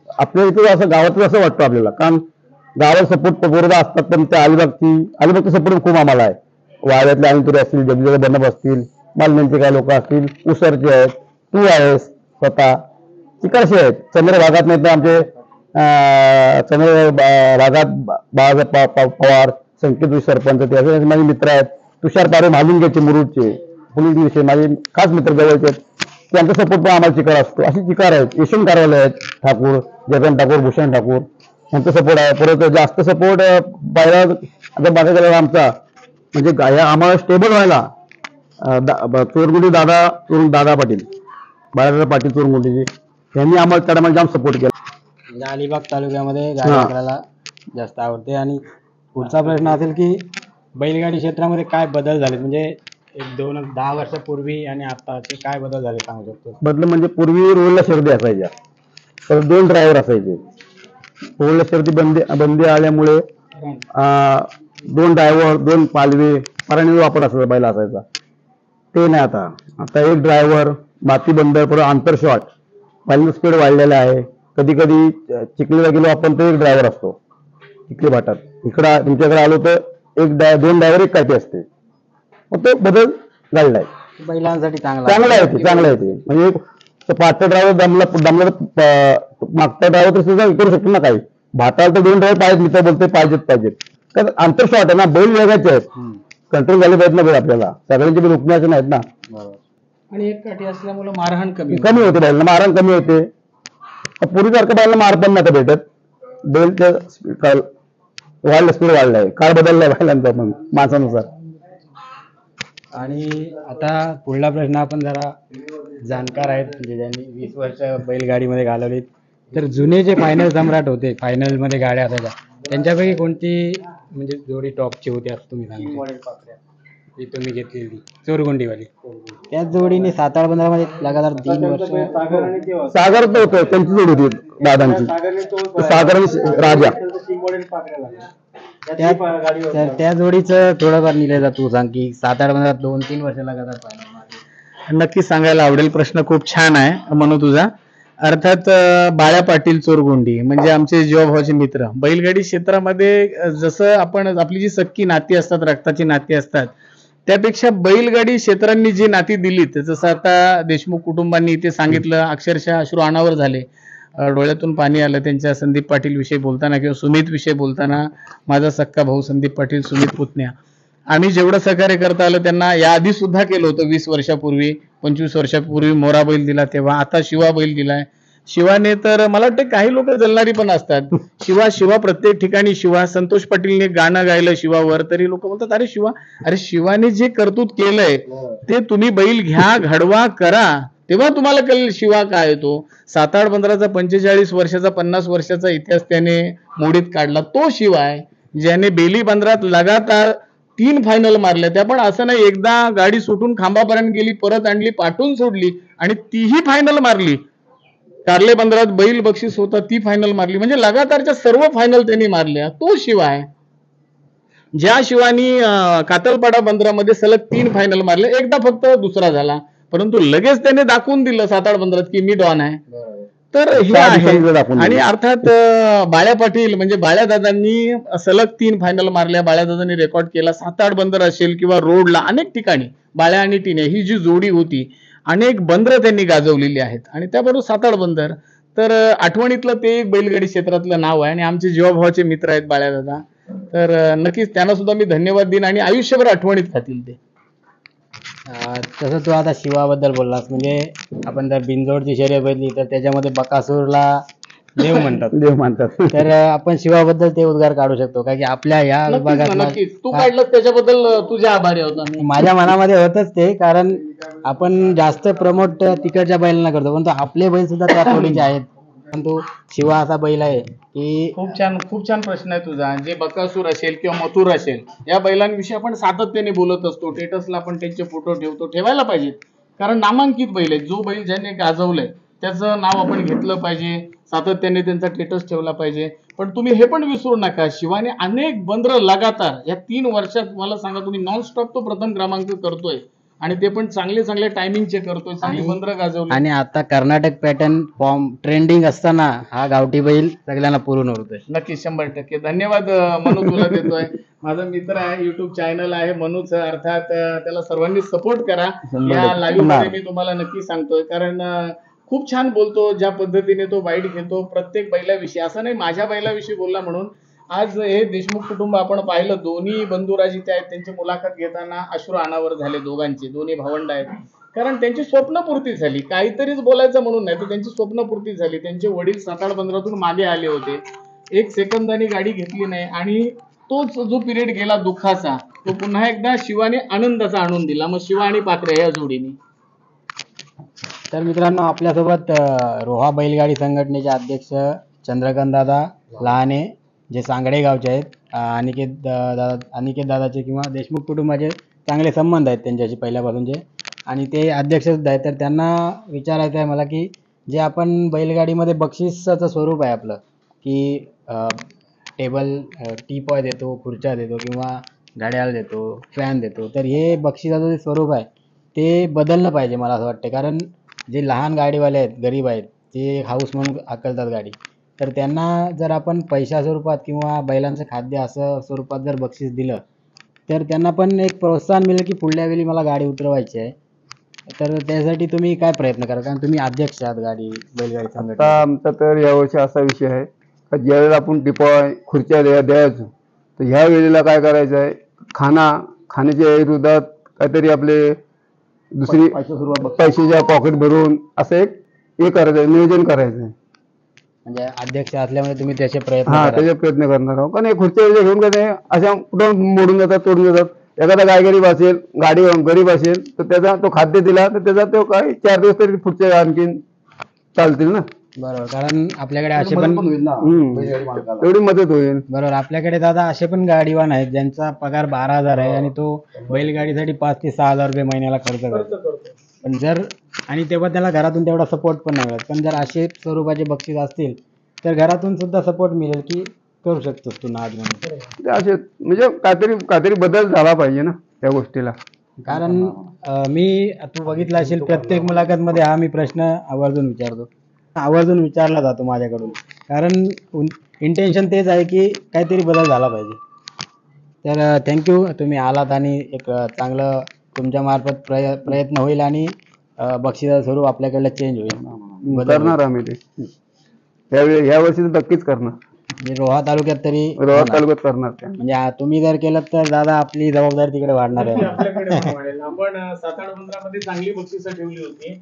आपल्या इथे असं गावातच असं वाटतं आपल्याला, कारण गावात सपोर्ट बरोबर असतात, पण त्या अलिबागचा सपोर्ट खूप आम्हाला आहे. वाड्यातले अनितुरे असतील, जगजीला बनप असतील, मालण्यांचे काही लोक असतील, उसरचे आहेत, तू आहेस स्वतः, तिकडचे आहेत. चंद्र भागात नाही तर आमचे चंद्र भागात बाळासाहेब पवार, संकेत सरपंच, ते असे माझे मित्र आहेत. तुषार पारे महालिंगचे, मुरुडचे, पोलीस विषय माझे खास मित्र जवळचे आहेत. त्यांचा सपोर्ट पण आम्हाला चिकार असतो. अशी चिकार आहेत. यशवंत कारवाले आहेत, ठाकूर, जगन ठाकूर, भूषण ठाकूर, यांचा सपोर्ट आहे. परत जास्त सपोर्ट पहिला आता बघायला गेला आमचा म्हणजे आम्हाला स्टेबल व्हायला चोरगुंडी दादा पाटील, बाळासाहेब पाटील चोरगुंडीचे, यांनी आम्हाला त्याला जाम सपोर्ट केला. म्हणजे अलिबाग तालुक्यामध्ये गाडी करायला जास्त आवडते. आणि पुढचा प्रश्न असेल की बैलगाडी क्षेत्रामध्ये काय बदल झाले, म्हणजे 10 वर्षापूर्वी आणि आताचे काय बदल झाले सांगू शकतो? बदल म्हणजे पूर्वी रोडला शर्दी असायच्या, तर 2 ड्रायव्हर असायचे. रोडला शर्दी बंदी आल्यामुळे 2 ड्रायव्हर, 2 पालवे, पराणी वापर असायचा, बैला असायचा. ते नाही आता 1 ड्रायव्हर, माती बंदर, परत आंतर शॉट, बैलांचा स्पीड वाढलेला आहे. कधी कधी चिखलीला गेलो आपण तर 1 ड्रायव्हर असतो चिखली भाटात. इकडं तुमच्याकडे आलो तर 2 ड्रायव्हर 1 काठी असते. मग तो बदल घडलाय, बैलांसाठी चांगला आहे ते. म्हणजे पाचचा ड्रायव्हर दमला मागचा ड्रायव्हर तर सुद्धा करू शकतो ना. काही भाताला तर 2 ड्रायव्हर पाहिजेत, मित्र बोलते पाहिजेत. कारण आंतर शॉट आहे ना, बैल वेगायचे आहेत, कंट्रोल झाले पाहिजेत ना बैल आपल्याला, सगळ्यांचे बैल रुकण्याचे नाहीत ना. आणि एक काठी असल्यामुळे मारहाण कमी होते बैलांना, मारहाण कमी होते. पूर्वीसारखं बैलांना मार पण नाही भेटत. बैलच्या वाढलं, स्पीड वाढलाय, काळ बदललाय बैलांचा पण माणसानुसार. आणि आता पुढला प्रश्न आपण जरा जाणकार आहेत, म्हणजे ज्यांनी 20 वर्ष बैलगाडीमध्ये घालवली, तर जुने जे फायनल सम्राट होते, फायनल मध्ये गाड्या असायच्या, त्यांच्यापैकी कोणती म्हणजे जोडी टॉपची होती असं तुम्ही सांगता? जी तुम्ही घेतलेली चोरगुंडीवाली, त्या जोडीने 7-8-15 मध्ये लगातार 3 वर्ष सागर तर होतं, त्यांची जोडी होती दादांची, सागर आणि राजा. त्या जोडीचं थोडंफार निलेजा तू सांग की 7-8 2-3 वर्ष लगातार फायनल. नक्की सांगायला आवडेल. प्रश्न खूप छान आहे म्हणून तुझा. अर्थात बाळा पाटील चोरगुंडी म्हणजे आमचे जीवाभावाचे मित्र. बैलगाडी क्षेत्रामध्ये जसं आपण आपली जी सख्खी नाती असतात, रक्ताची नाती असतात, त्यापेक्षा बैलगाडी क्षेत्रांनी जी नाती दिलीत, जसं आता देशमुख कुटुंबांनी इथे सांगितलं, अक्षरशः अश्रू अनावर झाले, डोळ्यातून पाणी आलं त्यांच्या संदीप पाटील विषयी बोलताना किंवा सुमित विषयी बोलताना. माझा सक्का भाऊ संदीप पाटील, सुमित पुतण्या, आम्ही जेवढं सहकार्य करता आलं त्यांना याआधी सुद्धा केलं होतं. 20 वर्षापूर्वी, 25 वर्षापूर्वी मोरा बैल दिला तेव्हा, आता शिवा बैल दिलाय. शिवाने तर मला वाटतं काही लोक जलणारी पण असतात, शिवा प्रत्येक ठिकाणी शिवा. संतोष पाटीलने गाणं गायलं शिवावर, तरी लोक बोलतात अरे शिवाने जे कर्तृत्व केलंय ते तुम्ही बैल घ्या, घडवा, करा, तेव्हा तुम्हाला कळेल शिवा काय तो. 7-8-15चा 45 वर्षाचा 50 वर्षाचा इतिहास त्याने मोडीत काढला. तो शिवा आहे ज्याने बेली बंदरात लगातार 3 फायनल मारल्या. त्या पण असं नाही एकदा गाडी सुटून खांबापर्यंत गेली, परत आणली, पाठवून सोडली आणि तीही फायनल मारली. कार्ले बंदरात बैल बक्षीस होता, ती फायनल मारली. म्हणजे लगातारच्या सर्व फायनल त्यांनी मारल्या. तो शिवा आहे. ज्या शिवानी कातलपाडा बंदरामध्ये सलग 3 फायनल मारले, एकदा फक्त दुसरा झाला. परंतु लगेच त्याने दाखवून दिलं 7-8 बंदरात की मी डॉन आहे. तर हे त्या आहे. दिवसांनी दाखवून आणि दिलं. अर्थात बाळ्या पाटील म्हणजे बाळ्यादादांनी सलग 3 फायनल मारल्या. बाळ्यादादांनी रेकॉर्ड केला. 7-8 बंदर असेल किंवा रोडला अनेक ठिकाणी बाळ्या आणि टिण्या ही जी जोडी होती अनेक बंदर त्यांनी गाजवलेली आहेत आणि त्याबरोबर 7-8 बंदर. तर आठवणीतलं ते एक बैलगाडी क्षेत्रातलं नाव आहे आणि आमचे जीवाभावाचे मित्र आहेत बाळ्यादादा. तर नक्कीच त्यांना सुद्धा मी धन्यवाद देईन आणि आयुष्यभर आठवणीत राहतील ते. तसं तू आता शिवाबद्दल बोललास, म्हणजे आपण जर बिनजोडची शर्यत बघितली तर त्याच्यामध्ये बकासूरला देव म्हणतात. देव मानतात. तर आपण शिवाबद्दल ते उद्गार काढू शकतो का की आपल्या ह्या नक्कीच ना, विभागात नक्कीच तू काढलं त्याच्याबद्दल तुझे आभारी आहोत आम्ही. माझ्या मनामध्ये होतच ते, कारण आपण जास्त प्रमोट तिकडच्या बैलांना करतो, परंतु आपले बैल सुद्धा त्या थोडीचे आहेत. परंतु शिवा असा बैल आहे की खूप छान प्रश्न आहे तुझा. जे बकासूर असेल किंवा मथुर असेल या बैलांविषयी आपण सातत्याने बोलत असतो. स्टेटसला आपण त्यांचे फोटो ठेवतो, ठेवायला पाहिजेत, कारण नामांकित बैल आहेत. जो बैल ज्याने गाजवलंय त्याचं नाव आपण घेतलं पाहिजे, सातत्याने त्यांचा स्टेटस ठेवला पाहिजे. पण तुम्ही हे पण विसरू नका, शिवाने अनेक बंदर लगातार या 3 वर्षात मला सांगा तुम्ही नॉनस्टॉप तो प्रथम क्रमांक करतोय आणि ते पण चांगले टायमिंगचे करतोय, चांगली बंदर गाजवली. आणि आता कर्नाटक पॅटर्न फॉर्म ट्रेंडिंग असताना हा गावठी बैल सगळ्यांना पुरून होतोय. नक्कीच 100%. धन्यवाद मनू तुला देतोय. माझा मित्र आहे, युट्यूब चॅनल आहे मनूचं, अर्थात त्याला सर्वांनी सपोर्ट करा. या लाईव्ह मध्ये मी तुम्हाला नक्की सांगतोय, कारण खूप छान बोलतो. ज्या पद्धतीने तो बाईट घेतो प्रत्येक बैलाविषयी, असं नाही माझ्या बैलाविषयी बोलला म्हणून. आज हे देशमुख कुटुंब आपण पाहिलं, दोन्ही बंधुराजी ते आहेत, त्यांची मुलाखत घेताना अश्रू अनावर झाले दोघांचे. दोन्ही भावंड आहेत, कारण त्यांची स्वप्नपूर्ती झाली. काहीतरीच बोलायचं म्हणून नाही, तर त्यांची स्वप्नपूर्ती झाली. त्यांचे वडील 7-8 बंदरातून मागे आले होते, 1 सेकंदाने गाडी घेतली नाही आणि तोच जो पिरियड गेला दुःखाचा, तो पुन्हा एकदा शिवाने आनंदाचा आणून दिला. मग शिवा आणि पाखरे या जोडीने. तर मित्रांनो, आपल्यासोबत रोहा बैलगाडी संघटनेचे अध्यक्ष चंद्रकांत दादा लहाने, जे सांगडे गावचे आहेत, अनिकेत दादाचे किंवा देशमुख कुटुंबाचे चांगले संबंध आहेत त्यांच्याशी पहिल्यापासूनचे, आणि ते अध्यक्ष सुद्धा आहेत. तर त्यांना विचारायचं आहे मला की जे आपण बैलगाडीमध्ये बक्षिसाचं स्वरूप आहे आपलं, की टेबल टीपॉय देतो, खुर्च्या देतो किंवा घड्याळ देतो, फॅन देतो, तर हे बक्षिसाचं जे स्वरूप आहे ते बदललं पाहिजे मला असं वाटतं. कारण जे लहान गाडीवाले आहेत, गरीब आहेत, ते हाऊस म्हणून हाकलतात गाडी, तर त्यांना जर आपण पैशा स्वरूपात किंवा बैलांचं खाद्य असं स्वरूपात जर बक्षीस दिलं तर त्यांना पण एक प्रोत्साहन मिळेल की पुढल्या वेळी मला गाडी उतरवायची आहे. तर त्यासाठी तुम्ही काय प्रयत्न करा, कारण तुम्ही अध्यक्ष आहात बैलगाडी संघटना. आता आमचा तर यावर्षी असा विषय आहे का ज्यावेळेला आपण टिपॉय खुर्च्या द्यायचो, तर ह्या वेळेला काय करायचं आहे, खाण्याच्या विरोधात काहीतरी आपले दुसरी पैशाच्या पॉकेट भरून असं एक हे करायचं आहे, नियोजन करायचं आहे. म्हणजे अध्यक्ष असल्यामुळे तुम्ही त्याचे प्रयत्न हा, करा. त्याचे प्रयत्न करणार आहोत. कारण हे खुर्च्या घेऊन काय नाही, अशा कुठं मोडून जातात, तोडून जातात. एखादा गाय गरीब असेल, गाडी गरीब असेल, तर त्याचा तो खाद्य दिला तर त्याचा तो काय 4 दिवस तरी पुढचे आणखीन चालतील ना. बरोबर, कारण आपल्याकडे असे पण तेवढी मदत होईल. बरोबर, आपल्याकडे दादा असे पण गाडीवान आहेत ज्यांचा पगार 12,000 आहे आणि तो बैलगाडीसाठी 5,000 ते 6,000 रुपये महिन्याला खर्च करतो. पण जर आणि तेव्हा त्याला घरातून तेवढा सपोर्ट पण नाही मिळत. पण जर असे स्वरूपाचे बक्षीस असतील तर घरातून सुद्धा सपोर्ट मिळेल की करू शकतोस तू नाद म्हणून. ते असे म्हणजे काहीतरी बदल झाला पाहिजे ना त्या गोष्टीला. कारण मी तू बघितलं असेल प्रत्येक मुलाखतमध्ये हा मी प्रश्न आवर्जून विचारला जातो माझ्याकडून, कारण इंटेन्शन तेच आहे की काहीतरी बदल झाला पाहिजे. तर थँक्यू, तुम्ही आलात आणि एक चांगलं तुमच्या मार्फत प्रयत्न होईल आणि बक्षिसाचं स्वरूप आपल्याकडलं चेंज होईल. करणार आम्ही ते या वर्षी तर नक्कीच करणार. म्हणजे रोहा तालुक्यात तरी रोहा तालुक्यात करणार ते. म्हणजे तुम्ही जर केलं तर दादा आपली जबाबदारी तिकडे वाढणार आहे. आपल्याकडे पण वाढेल. आपण 7-8 बंदरामध्ये चांगली बक्षिसं ठेवली होती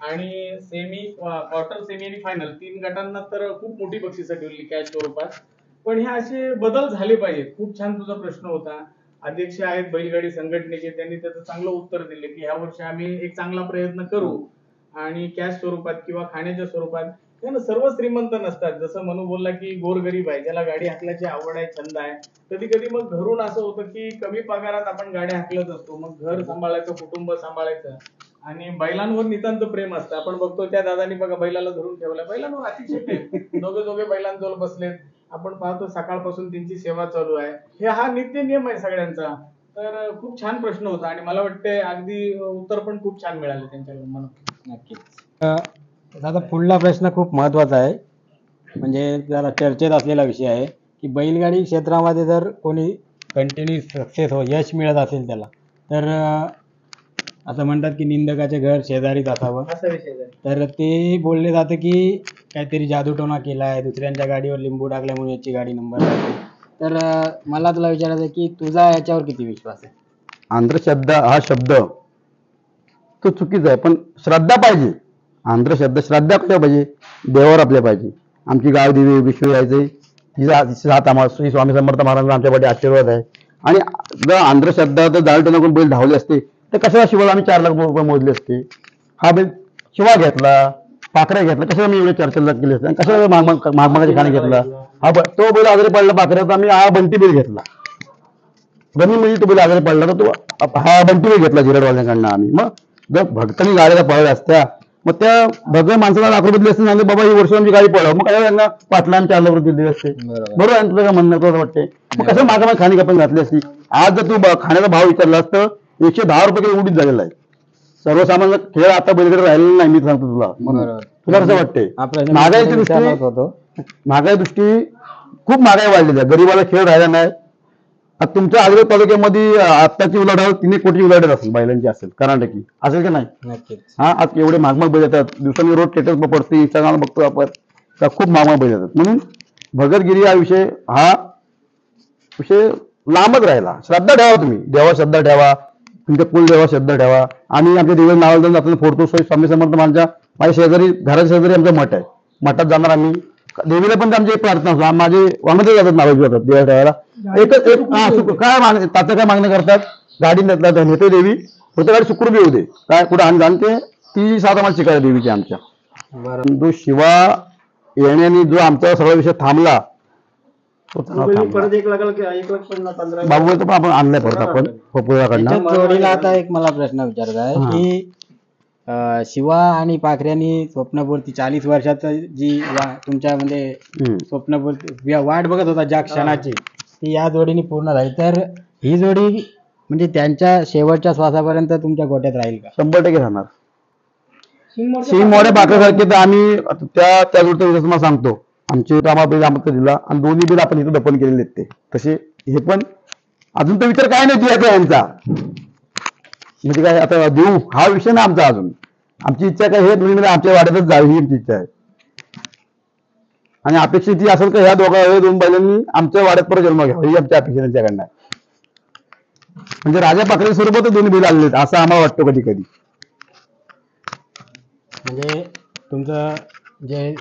आणि सेमी, क्वार्टर, सेमी आणि फायनल 3 गटांना तर खूप मोठी बक्षिसं ठेवली कॅश स्वरूपात. पण ह्या असे बदल झाले पाहिजेत. खूप छान तुझा प्रश्न होता. अध्यक्ष आहेत बैलगाडी संघटनेचे, त्यांनी त्याचं चांगलं उत्तर दिले की ह्या वर्षी आम्ही एक चांगला प्रयत्न करू आणि कॅश स्वरूपात किंवा खाण्याच्या स्वरूपात. त्यानं सर्व श्रीमंत नसतात, जसं मनू बोलला की गोरगरीब आहे, ज्याला गाडी हाकल्याची आवड आहे, छंद आहे. कधी कधी मग घरून असं होतं की कमी पगारात आपण गाड्या हाकलत असतो, मग घर सांभाळायचं, कुटुंब सांभाळायचं आणि बैलांवर नितांत प्रेम असतं. आपण बघतो त्या दादांनी बघा बैलाला धरून ठेवलं, बैलांवर अतिशय प्रेम, दोघे बैलांजवळ बसलेत. आपण पाहतो सकाळपासून त्यांची सेवा चालू आहे. हा नित्य नियम आहे सगळ्यांचा. तर खूप छान प्रश्न होता आणि मला वाटते अगदी उत्तर पण खूप छान मिळाले त्यांच्याकडून मला. नक्कीच. आता पुढला प्रश्न खूप महत्त्वाचा आहे, म्हणजे जरा चर्चेत असलेला विषय आहे की बैलगाडी क्षेत्रामध्ये जर कोणी कंटिन्यू सक्सेस यश मिळत असेल त्याला, तर असं म्हणतात की निंदकाचे घर शेजारीच असावं. असा विषय आहे. तर ते बोलले जातं की काहीतरी जादूटोणा केला आहे, दुसऱ्यांच्या गाडीवर लिंबू टाकल्यामुळे याची गाडी नंबर लागते. तर मला तुला विचारायचं आहे की तुझा याच्यावर किती विश्वास आहे? अंधश्रद्धा हा शब्द तो चुकीचा आहे, पण श्रद्धा पाहिजे. अंधश्रद्धा श्रद्धा कुठे पाहिजे? देवावर आपल्या पाहिजे. आमची गावदेवी विष्णू यायचे तिचा साथ आम्हाला श्री स्वामी समर्थ महाराजांचा आमच्यासाठी आशीर्वाद आहे. आणि जर अंधश्रद्धा तर जाळटोना करून बैल धावले असते तर कशाला शिवाला आम्ही 4 लाख रुपये मोजले असते? हा बैल शिवा घेतला, पाखऱ्या घेतला, कशाला मी एवढे 4 लाख केले असते? आणि कशाला महागमागाचे खाणे घेतला? तो बैल आजारी पडला पाखऱ्याचा, आम्ही हा बंटी बैल घेतला. बनी म्हणजे तो बैल आजारी पडला तर तो हा बंटी बैल घेतला जिरडवाल्यांकडनं आम्ही. मग जर भक्तांनी गाड्या पळल्या असत्या, मग त्या भगव्या माणसाला लाख रुपये दिले असते, सांगले बाबा ही वर्ष आमची गाडी पळव, मग काय त्यांना पाटला 4 लाख रुपये दिले असते. बरोबर आहे तुला काय म्हणणं तुला वाटते? मग कसं मागे खाणी आपण घातली असती? आज जर तू खाण्याचा भाव विचारला असतं 110 रुपये काही उडीत झालेला आहे. सर्वसामान्य खेळ आता बैलकडे राहिलेला नाही, मी सांगतो तुला. तुला कसं वाटते? महागाई दृष्टी खूप महागाई वाढलेली आहे, गरीबाला खेळ राहिला नाही. आता तुमच्या आजूबाजू तालुक्यामध्ये आत्ताची उलाढाल 3 कोटी उलाढाल असेल बैलांची, असेल कर्नाटकी असेल का नाही? नक्कीच. हा, आज एवढे महाग बैल येतात, दिवसांनी रोज थिएटर पडते, इंस्टाग्राम बघतो आपण, तर खूप महाग बैल येतात. म्हणून भगतगिरी हा विषय लांबच राहिला. श्रद्धा ठेवा, तुम्ही देवा श्रद्धा ठेवा, तुमच्या कुलदेवा श्रद्धा ठेवा. आम्ही आमच्या देवी नावाला आपण फोडतो. स्वामी समर्थ माझ्या शेजारी, घराच्या शेजारी आमचं मठ आहे. मठात जाणार आम्ही, देवीला पण आमची एक प्रार्थना असतो. माझे वांगते जातात, नावाजी जातात देवा ठेवायला. काय तात्या काय मागणी करतात? गाडी नेते देवी, होते गाडी सुखरूप येऊ दे, काय कुठं आम्ही जाणते ती साथ आम्हाला शिकायला देवीची आमच्या. जो शिवा येण्याने जो आमचा सगळा विषय थांबला, परत 1,50,000 बाबू तर आपण आणलाय परत आपण पोपुळाकडनं. जोडीला आता एक मला प्रश्न विचारायचा आहे की शिवा आणि पाखऱ्यांनी स्वप्नपूर्ती 40 वर्षाचं जी तुमच्या म्हणजे स्वप्नपूर्ती वाट बघत होता ज्या क्षणाची, ती या जोडीने पूर्ण झाली. तर ही जोडी म्हणजे त्यांच्या शेवटच्या श्वासापर्यंत तुमच्या गोट्यात राहील का? 100% राहणार. सिंग मोठ्या पाखऱ्यासारखे तर आम्ही त्या जोडीचा विषय तुम्हाला सांगतो. आमचे रामा बैल आमचा दिला आणि दोन्ही बैल आपण इथं दफन केलेले आहेत. ते तसे हे पण अजून तर विचार काय नाही आता यांचा, म्हणजे काय आता देऊ हा विषय ना आमचा. अजून आमची इच्छा काय, हे दोन्ही आमच्या वाड्यातच जावी ही आमची इच्छा आहे. आणि अपेक्षा ती असेल का ह्या 2 बैलांनी आमच्या वाड्यात परत जन्म घ्यावा, ही आमच्या अपेक्षा त्यांच्याकडनं. म्हणजे राजा पाखरे स्वरूपात दोन्ही बैल आलेले आहेत असं आम्हाला वाटतं कधी कधी. म्हणजे तुमचं जे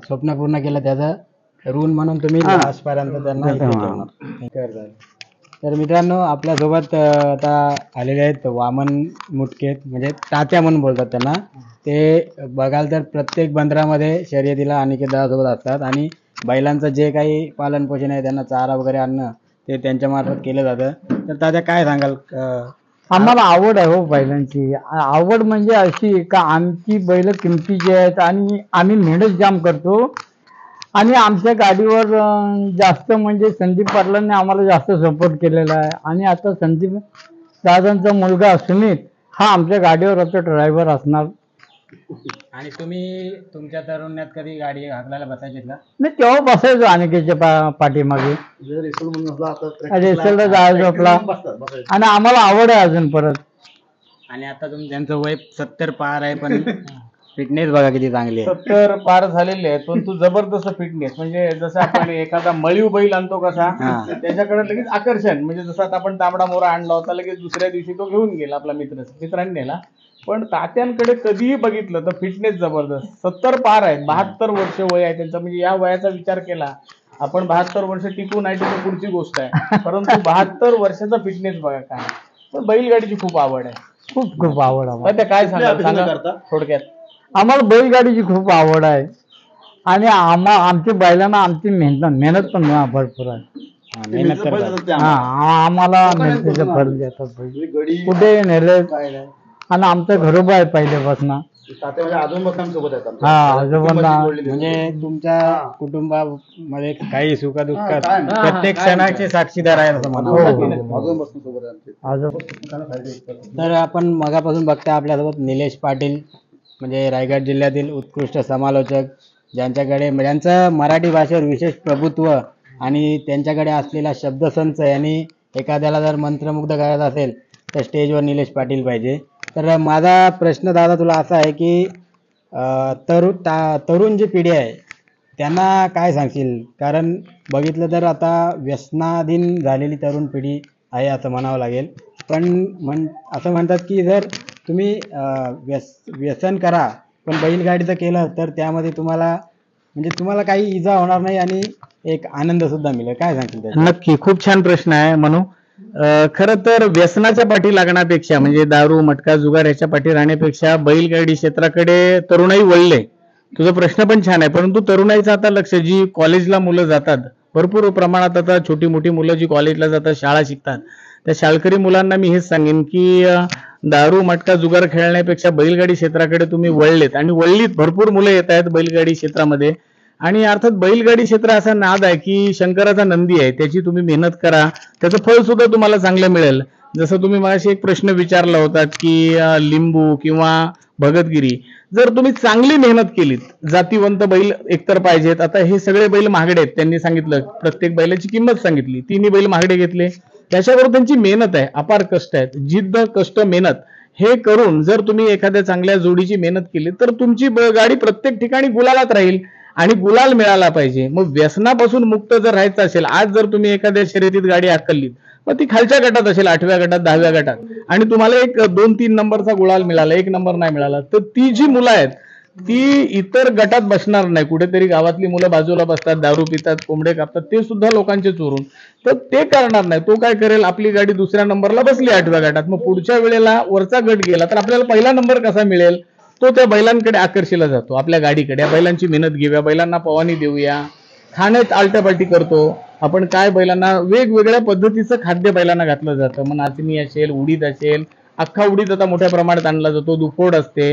स्वप्न पूर्ण केलं त्याचं ऋण म्हणून तुम्ही आजपर्यंत त्यांना इथे ठेवणार. तर मित्रांनो, आपल्यासोबत आता आलेले आहेत वामन मुटके, म्हणजे तात्या म्हणून बोलतात त्यांना. ते बघाल तर प्रत्येक बंदरामध्ये शर्यतीला अनिकेत दादासोबत असतात आणि बैलांचं जे काही पालन पोषण आहे, त्यांना चारा वगैरे आणणं ते त्यांच्या मार्फत केलं जातं. तर तात्या काय सांगाल? आम्हाला आवड आहे हो बैलांची. आवड म्हणजे अशी का आमची बैल किमतीची आहेत आणि आम्ही मेहनत जाम करतो. आणि आमच्या गाडीवर जास्त म्हणजे संदीप पाटलांनी आम्हाला जास्त सपोर्ट केलेला आहे. आणि आता संदीप दादांचा मुलगा सुमित हा आमच्या गाडीवर आता ड्रायव्हर असणार. आणि तुम्ही तुमच्या तरुण्यात कधी गाडी हाकलायला बसायची का? नाही, तेव्हा बसायचो अनिकेतच्या पाठीमागे, रेसलला जायचो आपला. आणि आम्हाला आवड आहे अजून परत. आणि आता त्यांचं वय 70 पार आहे, पण फिटनेस बघा किती चांगली आहे. 70 पार झालेले आहेत, पण तू जबरदस्त फिटनेस. म्हणजे जसं आपण एखादा मळीव बैल आणतो कसा, त्याच्याकडे लगेच आकर्षण. म्हणजे जसं आता आपण तांबडा मोरा आणला होता, लगेच दुसऱ्या दिवशी तो घेऊन गेला, आपला मित्रांनी नेला. पण तात्यांकडे कधीही बघितलं तर फिटनेस जबरदस्त. 70 पार आहेत, 72 वर्ष वय आहे त्यांचं. म्हणजे या वयाचा विचार केला आपण, 72 वर्ष टिकू नाही टिकू पुढची गोष्ट आहे, परंतु 72 वर्षाचा फिटनेस बघा काय. पण बैलगाडीची खूप आवड आहे. खूप आवड आहे. त्या काय सांगा थोडक्यात? आम्हाला बैलगाडीची खूप आवड आहे. आणि आमच्या बैलांना आमची मेहनत पण भरपूर आहे. मेहनत करतात. आम्हाला मेहनतीचं फळ देतात. कुठे नेले आणि आमचं घरोबा आहे पहिल्यापासून. तात्या म्हणजे अजून सोबत आहेत आमच्या. हा आजोबांना जोडलेली आहेत. म्हणजे तुमच्या कुटुंबामध्ये काही सुखदुःखात कायम. प्रत्येक क्षणाचे साक्षीदार आहेत असं म्हणा. अजूनपासून सोबत आहे आमचे. तर आपण मगापासून बघता आपल्यासोबत निलेश पाटील म्हणजे रायगड जिल्ह्यातील उत्कृष्ट समालोचक ज्यांचं मराठी भाषेवर विशेष प्रभुत्व आणि त्यांच्याकडे असलेला शब्दसंच यांनी एखाद्याला जर मंत्रमुग्ध करायचं असेल तर स्टेजवर निलेश पाटील पाहिजे. तर माझा प्रश्न दादा तुला असा आहे की तरुण जी पिढी आहे त्यांना काय सांगशील? कारण बघितलं तर आता व्यसनाधीन झालेली तरुण पिढी आहे असं म्हणावं लागेल. पण असं म्हणतात की जर तुम्ही व्यसन करा पण बैलगाडीचं केलं तर त्यामध्ये तुम्हाला काही इजा होणार नाही आणि एक आनंद सुद्धा मिळेल. काय सांगशील त्याच्यावर? नक्की, खूप छान प्रश्न आहे म्हणू. खरं तर व्यसनाच्या पाठी लागण्यापेक्षा म्हणजे दारू मटका जुगार याच्या पाठी राहण्यापेक्षा बैलगाडी क्षेत्राकडे तरुणाई वळले. तुझा प्रश्न पण छान आहे, परंतु तरुणाईचं आता लक्ष, जी कॉलेजला मुलं जातात भरपूर प्रमाणात, आता छोटी मोठी मुलं जी कॉलेजला जातात शाळा शिकतात, त्या शाळकरी मुलांना मी हेच सांगेन की दारू मटका जुगार खेळण्यापेक्षा बैलगाडी क्षेत्राकडे तुम्ही वळलेत आणि वळलीत. भरपूर मुलं येत आहेत बैलगाडी क्षेत्रामध्ये. आणि अर्थात बैलगाडी क्षेत्र असा नाद आहे की शंकराचा नंदी आहे, त्याची तुम्ही मेहनत करा, त्याचं फळ सुद्धा तुम्हाला चांगलं मिळेल. जसं तुम्ही मगाशी एक प्रश्न विचारला होता की लिंबू किंवा भगतगिरी, जर तुम्ही चांगली मेहनत केलीत, जातीवंत बैल एकतर पाहिजेत. आता हे सगळे बैल महागडे आहेत, त्यांनी सांगितलं प्रत्येक बैलाची किंमत सांगितली, तिन्ही बैल महागडे घेतले, त्याच्यावर त्यांची मेहनत आहे, अपार कष्ट आहेत, जिद्द कष्ट मेहनत हे करून जर तुम्ही एखाद्या चांगल्या जोडीची मेहनत केली तर तुमची गाडी प्रत्येक ठिकाणी गुलालात राहील आणि गुलाल मिळाला पाहिजे. मग व्यसनापासून मुक्त जर राहायचं असेल, आज जर तुम्ही एखाद्या शर्यतीत गाडी हाकललीत, मग ती खालच्या गटात असेल, 8व्या गटात 10व्या गटात, आणि तुम्हाला एक 2-3 नंबरचा गुलाल मिळाला, 1 नंबर नाही मिळाला, तर ती जी मुलं आहेत ती इतर गटात बसणार नाही. कुठेतरी गावातली मुलं बाजूला बसतात, दारू पितात, कोंबडे कापतात, ते सुद्धा लोकांचे चोरून, तर ते करणार नाही. तो काय करेल, आपली गाडी दुसऱ्या नंबरला बसली 8व्या गटात, मग पुढच्या वेळेला वरचा गट गेला तर आपल्याला पहिला नंबर कसा मिळेल, तो त्या बैलांकडे आकर्षिला जातो, आपल्या गाडीकडे. या बैलांची मेहनत घेऊया, बैलांना पवानी देऊया, खाण्यात आलट्यापालटी करतो आपण. काय बैलांना वेगवेगळ्या पद्धतीचं खाद्य बैलांना घातलं जातं, मग नाचणी असेल, उडीद असेल, अख्खा उडीद आता मोठ्या प्रमाणात आणला जातो, दुफोड असते,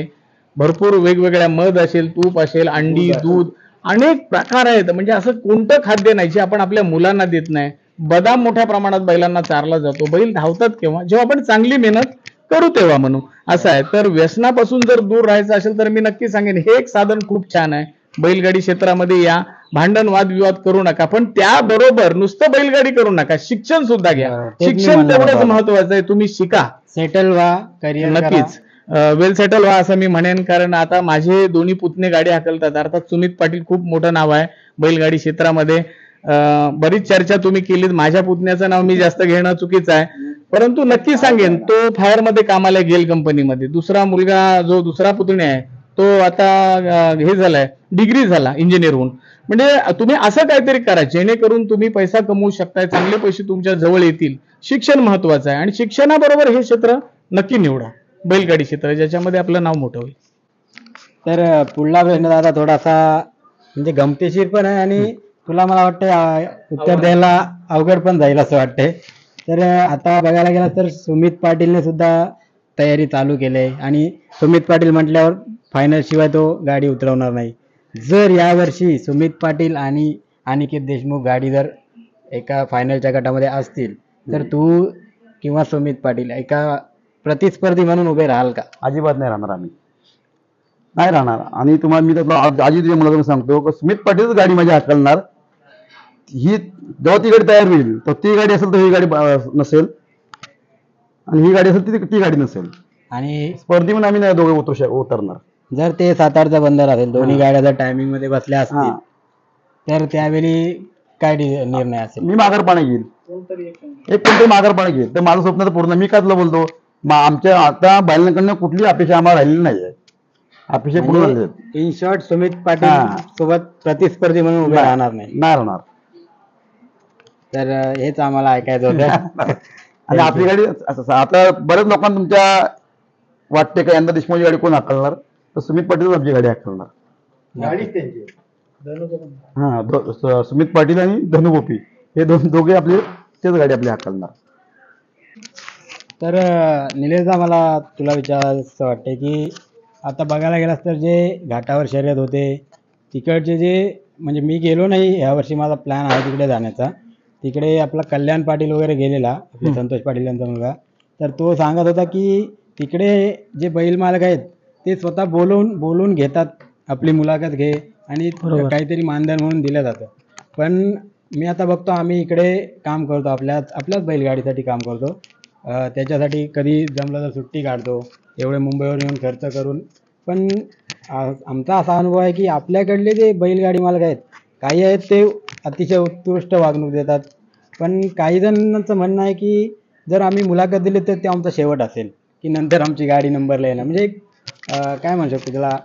भरपूर वेगवेगळ्या मध असेल, तूप असेल, अंडी, दूध, अनेक प्रकार आहेत. म्हणजे असं कोणतं खाद्य नाही जे आपण आपल्या मुलांना देत नाही. बदाम मोठ्या प्रमाणात बैलांना चारला जातो. बैल धावतात केव्हा, जेव्हा आपण चांगली मेहनत करू तेव्हा म्हणू, असं आहे. तर व्यसनापासून जर दूर राहायचं असेल तर मी नक्की सांगेन हे एक साधन खूप छान आहे. बैलगाडी क्षेत्रामध्ये या, भांडण वादविवाद करू नका, पण त्याबरोबर नुसतं बैलगाडी करू नका, शिक्षण सुद्धा घ्या. शिक्षण तेवढंच महत्वाचं आहे, तुम्ही शिका, सेटल व्हा, करिअर नक्कीच वेल सेटल व्हा असं मी म्हणेन. कारण आता माझे दोन्ही पुतणे गाडी हाकलतात. अर्थात सुमित पाटील खूप मोठं नाव आहे बैलगाडी क्षेत्रामध्ये, बरीच चर्चा तुम्ही केलीत. माझ्या पुतण्याचं नाव मी जास्त घेणं चुकीचं आहे, परंतु नक्की सांगेन तो फायर मध्ये कामाला गेल कंपनीमध्ये. दुसरा मुलगा जो दुसरा पुतणे आहे तो आता हे झालाय, डिग्री झाला इंजिनियर होऊन. म्हणजे तुम्ही असं काहीतरी करा जेणेकरून तुम्ही पैसा कमवू शकताय, चांगले पैसे तुमच्या जवळ येतील. शिक्षण महत्वाचं आहे आणि शिक्षणाबरोबर हे क्षेत्र नक्की निवडा, बैलगाडी क्षेत्र, ज्याच्यामध्ये आपलं नाव मोठं होईल. तर पुढला प्रश्न दादा थोडासा म्हणजे गमतीशीर पण आहे आणि तुला मला वाटतं उत्तर द्यायला अवघड पण जाईल असं वाटतंय. तर आता बघायला गेला तर सुमित पाटीलने सुद्धा तयारी चालू केली आहे आणि सुमित पाटील म्हटल्यावर फायनल शिवाय तो गाडी उतरवणार नाही. जर यावर्षी सुमित पाटील आणि अनिकेत देशमुख गाडी जर एका फायनलच्या गटामध्ये असतील तर तू किंवा सुमित पाटील एका प्रतिस्पर्धी म्हणून उभे राहाल का? अजिबात नाही राहणार, आम्ही नाही राहणार. आणि तुम्हाला मी त्यातलं आजी तुझ्या मुलाला सांगतो की सुमित पाटीलच गाडी माझी हाकलणार. ही जेव्हा ती गाडी तयार होईल तर ती गाडी असेल तर ही गाडी नसेल, आणि ही गाडी असेल ती गाडी नसेल. आणि स्पर्धी म्हणून आम्ही नाही दोघे उतरणार. जर ते सातारचा बंदर असेल, दोन्ही गाड्या जर टायमिंग मध्ये बसल्या असतील तर त्यावेळी काय निर्णय असेल? मी माघारपणे घेईल, एक कोणतरी माघारपणे घेईल. तर माझं स्वप्न तर पूर्ण. मी काय तुला बोलतो, आमच्या आता बैलांकडनं कुठली अपेक्षा आम्हाला राहिलेली नाही आहे, अपेक्षा पूर्ण झाली आहेत. इन शॉर्ट सुमित पाटील सोबत प्रतिस्पर्धी म्हणून उभे राहणार नाही राहणार. तर हेच आम्हाला ऐकायचं होतं. आणि आपली गाडी आता बरेच लोकांना तुमच्या वाटते का यंदा देशमुखची गाडी कोण हाकलणार, तर सुमित पाटीलच आमची गाडी हाकलणार. गाडीच त्यांची. सुमित पाटील आणि धनुगोपी हे दोघे आपले तेच गाडी आपली हाकलणार. तर निलेशदा मला तुला विचारायचं वाटते की आता बघायला गेलास तर जे घाटावर शर्यत होते तिकडचे जे म्हणजे मी गेलो नाही यावर्षी, माझा प्लॅन आहे तिकडे जाण्याचा. तिकडे आपला कल्याण पाटील वगैरे गेलेला, आपले संतोष पाटील यांचा मुलगा, तर तो सांगत होता की तिकडे जे बैल मालक आहेत ते स्वतः बोलून घेतात, आपली मुलाखत घे आणि काहीतरी मानधन म्हणून दिलं जातं. पण मी आता बघतो आम्ही इकडे काम करतो, आपल्याच बैलगाडीसाठी काम करतो, त्याच्यासाठी कधी जमलं तर सुट्टी काढतो, एवढे मुंबईवर येऊन खर्च करून. पण आमचा असा अनुभव आहे की आपल्याकडले जे बैलगाडी मालक आहेत, काही आहेत ते अतिशय उत्कृष्ट वागणूक देतात, पण काही जणांचं म्हणणं आहे की जर आम्ही मुलाखत दिली तर ते आमचा शेवट असेल, की नंतर आमची गाडी नंबरला येणार. म्हणजे काय म्हणू शकतो त्याला,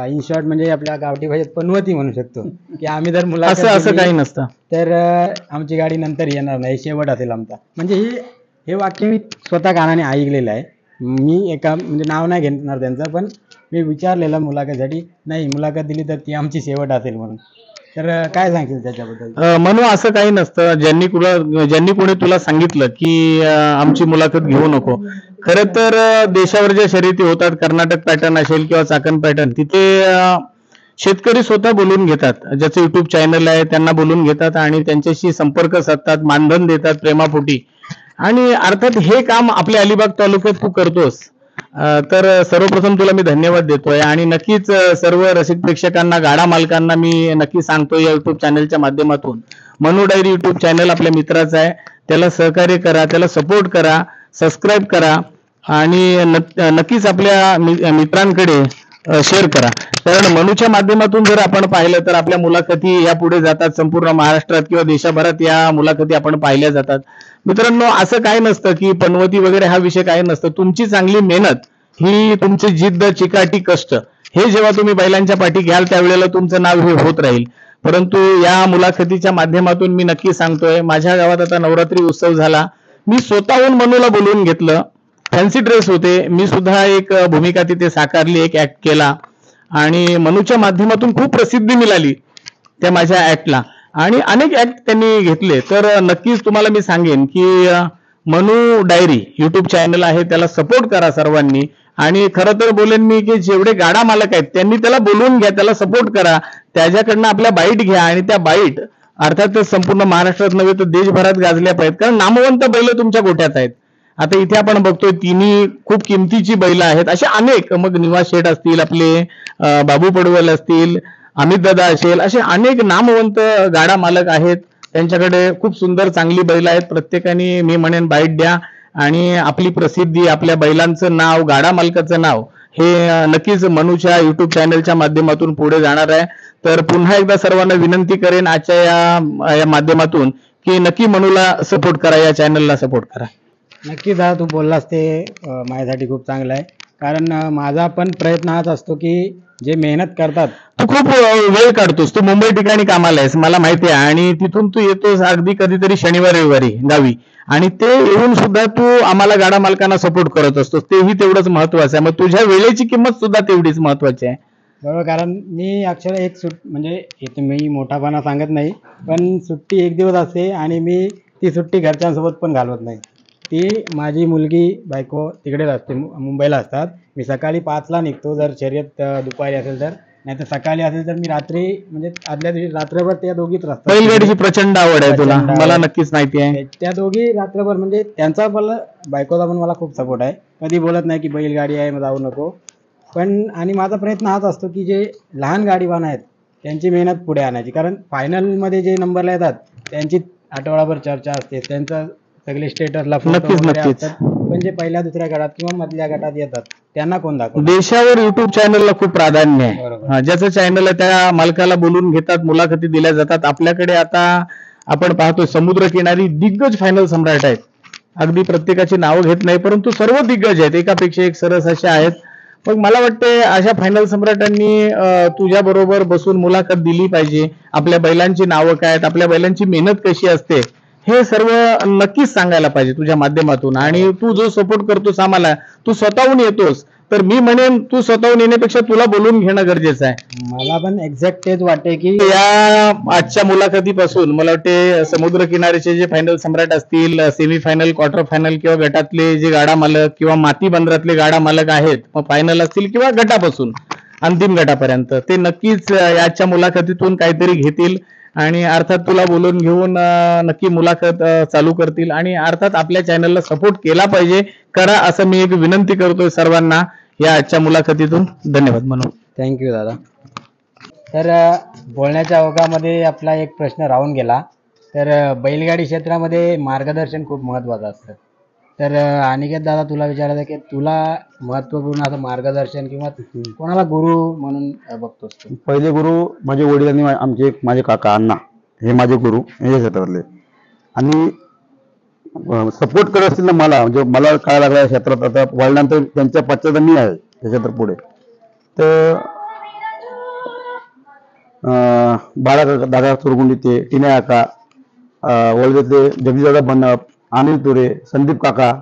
इन शॉर्ट म्हणजे आपल्या गावठी भाषेत पनवती म्हणू शकतो, की आम्ही जर मुलाखत असं काही नसतं तर आमची गाडी नंतर येणार नाही, शेवट असेल आमचा. म्हणजे हे वाक्य मी स्वतः कानाने ऐकलेलं आहे. मी एका म्हणजे नाव नाही घेणार त्यांचं, पण मी विचारलेलं मुलाखतीसाठी, नाही मुलाखत दिली तर ती आमची शेवट असेल म्हणून. तर काय सांगशील त्याच्याबद्दल? म्हणून असं काही नसतं. ज्यांनी कोणी तुला सांगितलं की आमची मुलाखत घेऊ नको, खरं तर देशावर ज्या शर्यती होतात, कर्नाटक पॅटर्न असेल किंवा चाकण पॅटर्न, तिथे शेतकरी स्वतः बोलून घेतात, ज्याचं युट्यूब चॅनल आहे त्यांना बोलून घेतात आणि त्यांच्याशी संपर्क साधतात, मानधन देतात प्रेमापोटी. आणि अर्थात हे काम आपल्या अलिबाग तालुक्यात तू करतोस, तर सर्वप्रथम तुला मी धन्यवाद देतोय. आणि नक्कीच सर्व रसिक प्रेक्षकांना, गाडा मालकांना मी नक्की सांगतो या युट्यूब चॅनलच्या माध्यमातून, मनू डायरी युट्यूब चॅनल आपल्या मित्राचं आहे, त्याला सहकार्य करा, त्याला सपोर्ट करा, सबस्क्राईब करा आणि नक्कीच आपल्या मित्रांकडे शेअर करा. कारण मनूच्या माध्यमातून जर आपण पाहिलं तर आपल्या मुलाखती या पुढे जातात, संपूर्ण महाराष्ट्रात किंवा देशभरात या मुलाखती आपण पाहिल्या जातात. मित्रांनो, असं काय नसतं की पनवती वगैरे हा विषय काय नसतं. तुमची चांगली मेहनत, ही तुमची जिद्द, चिकाटी, कष्ट, हे जेव्हा तुम्ही बैलांच्या पाठी घ्याल त्यावेळेला तुमचं नाव हे होत राहील. परंतु या मुलाखतीच्या माध्यमातून मी नक्की सांगतोय, माझ्या गावात आता नवरात्री उत्सव झाला, मी स्वतःहून मनूला बोलवून घेतलं, फॅन्सी ड्रेस होते, मी सुद्धा एक भूमिका तिथे साकारली, एक ऍक्ट केला आणि मनूच्या माध्यमातून खूप प्रसिद्धी मिळाली त्या माझ्या ऍक्टला आणि अनेक ऍक्ट त्यांनी घेतले. तर नक्कीच तुम्हाला मी सांगेन की मनू डायरी युट्यूब चॅनल आहे, त्याला सपोर्ट करा सर्वांनी. आणि खरं तर बोलेन मी की जेवढे गाडा मालक आहेत त्यांनी त्याला बोलवून घ्या, त्याला सपोर्ट करा, त्याच्याकडनं आपल्या बाईट घ्या आणि त्या बाईट अर्थातच संपूर्ण महाराष्ट्रात नव्हे तर देशभरात गाजल्या पाहिजेत. कारण नामवंत बैल तुमच्या गोठ्यात आहेत. आता इथे आपण बघतोय तिन्ही खूप किमतीची बैल आहेत, असे अनेक, मग निवास शेठ असतील, आपले बाबू पडवल असतील, अमित दादा असेल, असे अनेक नामवंत गाडा मालक आहेत, त्यांच्याकडे खूप सुंदर चांगली बैल आहेत. प्रत्येकाने मी म्हणेन बाईट द्या आणि आपली प्रसिद्धी, आपल्या बैलांचं नाव, गाडा मालकाचं नाव हे नक्कीच मनूच्या युट्यूब चॅनलच्या माध्यमातून पुढे जाणार आहे. तर पुन्हा एकदा सर्वांना विनंती करेन आजच्या या माध्यमातून की नक्की मनूला सपोर्ट करा, या चॅनलला सपोर्ट करा. नक्कीच दादा, तू बोललास ते माझ्यासाठी खूप चांगलं आहे. कारण माझा पण प्रयत्न हाच असतो की जे मेहनत करतात, तू खूप वेळ काढतोस, तू मुंबई ठिकाणी कामाला आहेस मला माहिती आहे, आणि तिथून तू येतोस अगदी कधीतरी शनिवार रविवारी गावी, आणि ते येऊन सुद्धा तू आम्हाला गाडा मालकांना सपोर्ट करत असतोस, तेही तेवढंच महत्वाचं आहे. मग तुझ्या वेळेची किंमत सुद्धा तेवढीच महत्वाची आहे. बरोबर. कारण मी ॲक्च्युअली एक म्हणजे इथे मी मोठापणा सांगत नाही, पण सुट्टी एक दिवस असते आणि मी ती सुट्टी घरच्यांसोबत पण घालवत नाही. ती माझी मुलगी, बायको तिकडेच असते, मुंबईला असतात. मी सकाळी 5ला निघतो जर शर्यत दुपारी असेल तर, नाही तर सकाळी असेल तर मी रात्री, म्हणजे आदल्या दिवशी रात्रभर त्या दोघीच असतात. बैलगाडीची प्रचंड आवड आहे तुला, मला नक्कीच माहिती आहे. त्या दोघी रात्रभर, म्हणजे त्यांचा मला, बायकोचा पण मला खूप सपोर्ट आहे, कधी बोलत नाही की बैलगाडी आहे मग जाऊ नको. पण आणि माझा प्रयत्न हाच असतो की जे लहान गाडीवान आहेत त्यांची मेहनत पुढे आणायची. कारण फायनलमध्ये जे नंबरला येतात त्यांची आठवडाभर चर्चा असते, त्यांचं सगळे स्टेटसला नक्कीच. पण जे पहिल्या दुसऱ्या गटात किंवा मधल्या गटात येतात त्यांना कोण दाखवतात? देशावर युट्यूब चॅनलला खूप प्राधान्य आहे. बरोबर. ज्याचं चॅनल आहे त्या मालकाला बोलून घेतात, मुलाखती दिल्या जातात. आपल्याकडे आता आपण पाहतोय समुद्रकिनारी दिग्गज फायनल सम्राट आहेत, अगदी प्रत्येकाची नावं घेत नाही परंतु सर्व दिग्गज आहेत, एकापेक्षा एक सरस असे आहेत. मग मला वाटते अशा फायनल सम्राटांनी तुझ्या बरोबर बसून मुलाखत दिली पाहिजे. आपल्या बैलांची नावं काय आहेत, आपल्या बैलांची मेहनत कशी असते, हे सर्व नक्कीच सांगायला पाहिजे तुझ्या माध्यमातून. आणि तू जो सपोर्ट करतोस आम्हाला, तू स्वतःहून येतोस, तर मी म्हणेन तू स्वतःहून येण्यापेक्षा तुला बोलून घेणं गरजेचं आहे. मला पण एक्झॅक्ट तेच वाटते की या आजच्या मुलाखतीपासून मला वाटते समुद्र किनाऱ्याचे जे फायनल सम्राट असतील, सेमी फायनल, क्वार्टर फायनल किंवा गटातले जे गाडा मालक किंवा माती बंदरातले गाडा मालक आहेत, मग फायनल असतील किंवा गटापासून अंतिम गटापर्यंत, ते नक्कीच याच्या मुलाखतीतून काहीतरी घेतील आणि अर्थात तुला बोलून घेऊन नक्की मुलाखत चालू करतील. आणि अर्थात आपल्या चॅनलला सपोर्ट केला पाहिजे, करा असं मी एक विनंती करतोय सर्वांना या आजच्या मुलाखतीतून. धन्यवाद म्हणून. थँक्यू दादा. तर बोलण्याच्या ओघामध्ये आपला एक प्रश्न राहून गेला. तर बैलगाडी क्षेत्रामध्ये मार्गदर्शन खूप महत्त्वाचं असतं. तर अनिकेत दादा तुला विचारायचं की तुला महत्त्वपूर्ण असं मार्गदर्शन किंवा कोणाला गुरु म्हणून बघतोस तू? पहिले गुरु माझे वडील आणि आमचे माझे काका अण्णा हे माझे गुरु हे क्षेत्रातले. आणि सपोर्ट करत असतील ना मला, म्हणजे मला काय लागला या क्षेत्रात, आता वडिलांनंतर त्यांच्या पश्चात मी आहे त्या क्षेत्रात पुढे. तर बाळा दादा चुरगुंडी, ते टिने काका, वळवेतले जगदीशदादा बनप, अनिल तुरे, संदीप काका,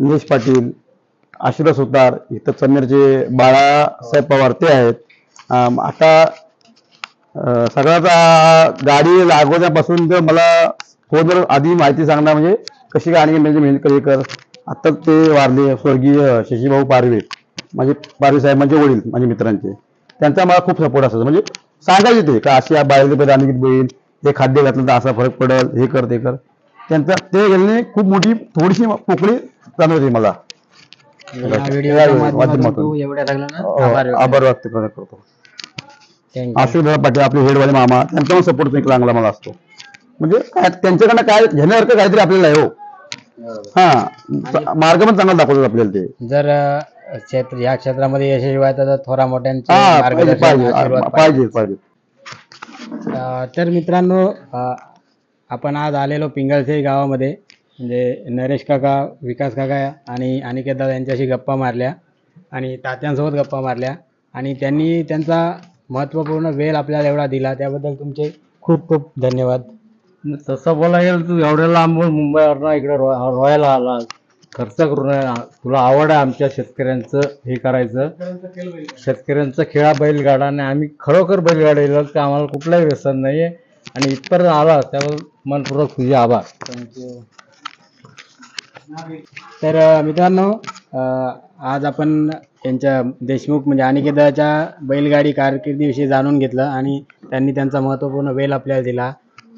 निलेश पाटील, आशिरा सुतार, इथं चन्नेरचे बाळासाहेब पवार ते आहेत. आता सगळ्यात गाडी लागवण्यापासून जर मला थोडं आधी माहिती सांगणार म्हणजे कशी गाडी म्हणजे मेहनत कशी कर. आता ते वारले स्वर्गीय शशीभाऊ पारवे, माझे पारवे साहेब माझे वडील, माझे मित्रांचे, त्यांचा मला खूप सपोर्ट असायचा. म्हणजे सांगायचे ते का अशी बाळाला अनिकेत बैल, हे खाद्य घातलं तर असा फरक पडेल, हे कर ते कर. त्यांचा ते गेल्याने खूप मोठी थोडीशी पोकळी जाणवते मला. तू एवढ्या सगळ्यांना आभार व्यक्त करतो. थँक्यू. आशुदादा पाटील आपले हेडवाले मामा, त्यांचा पण सपोर्ट चांगला मला असतो. म्हणजे त्यांच्याकडनं काय घेण्यासारखं काहीतरी आपल्याला आहे. हो हा, मार्ग पण चांगला दाखवतात आपल्याला ते. जर या क्षेत्रामध्ये यशस्वी व्हायचं तर थोडा मोठ्यांचे हा, मार्गदर्शन आशीर्वाद पाहिजे पाहिजे. तर मित्रांनो, आपण आज आलेलो पिंगळसेई गावामध्ये, म्हणजे नरेश काका, विकास काका आणि अनिकेत दादा यांच्याशी गप्पा मारल्या आणि तात्यांसोबत गप्पा मारल्या आणि त्यांनी त्यांचा महत्त्वपूर्ण वेळ आपल्याला एवढा दिला, त्याबद्दल तुमचे खूप खूप धन्यवाद. तसं बोलायला गेलं, तू एवढ्या लांबून मुंबईवरनं इकडे रोहायला आला, खर्च करून तुला आवड आहे आमच्या शेतकऱ्यांचं हे करायचं, शेतकऱ्यांचं खेळा बैलगाडा. आणि आम्ही खरोखर बैलगाडा येलो तर आम्हाला कुठलाही व्यसन नाही आहे आणि इथपर्यंत आला त्याबद्दल मनपूर्वक तुझे आभार. तर मित्रांनो, आज आपण त्यांच्या देशमुख म्हणजे अनिकेताच्या बैलगाडी कारकिर्दीविषयी जाणून घेतलं आणि त्यांनी त्यांचा महत्त्वपूर्ण वेळ आपल्याला दिला.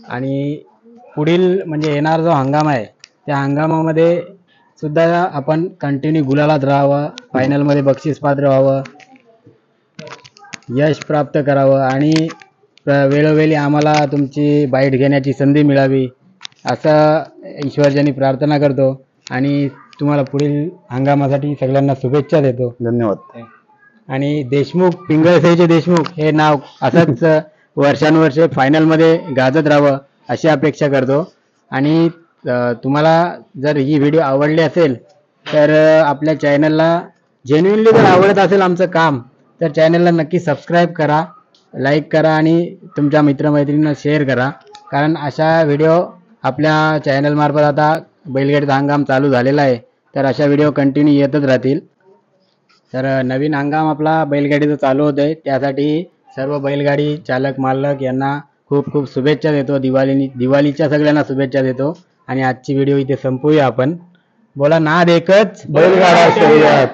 आणि पुढील म्हणजे येणारा जो हंगाम आहे त्या हंगामामध्ये सुद्धा आपण कंटिन्यू गुलालात राहावं, फायनलमध्ये बक्षीस पात्र व्हावं, यश प्राप्त करावं आणि वेळोवेळी आम्हाला तुमची बाईट घेण्याची संधी मिळावी असं ईश्वरजनी प्रार्थना करतो आणि तुम्हाला पुढील हंगामासाठी सगळ्यांना शुभेच्छा देतो. धन्यवाद. आणि देशमुख, पिंगळसेईचे देशमुख हे नाव असंच वर्षानुवर्षे फायनलमध्ये गाजत राहावं अशी अपेक्षा करतो. आणि तुम्हाला जर ही व्हिडिओ आवडली असेल तर आपल्या चॅनलला जेन्युइनली जर आवडत असेल आमचं काम तर चॅनलला नक्की सबस्क्राईब करा, लाईक करा आणि तुमच्या मित्रमैत्रिणींना शेअर करा. कारण अशा व्हिडिओ आपल्या चॅनलमार्फत आता बैलगाडीचा हंगाम चालू झालेला आहे तर अशा व्हिडिओ कंटिन्यू येतच राहतील. तर नवीन हंगाम आपला बैलगाडीचं चालू होत आहे, त्यासाठी सर्व बैलगाडी चालक मालक यांना खूप खूप शुभेच्छा देतो. दिवाळीच्या सगळ्यांना शुभेच्छा देतो आणि आजची व्हिडिओ इथे संपवूया आपण. बोला, नाद एकच, बैलगाडा शर्यत.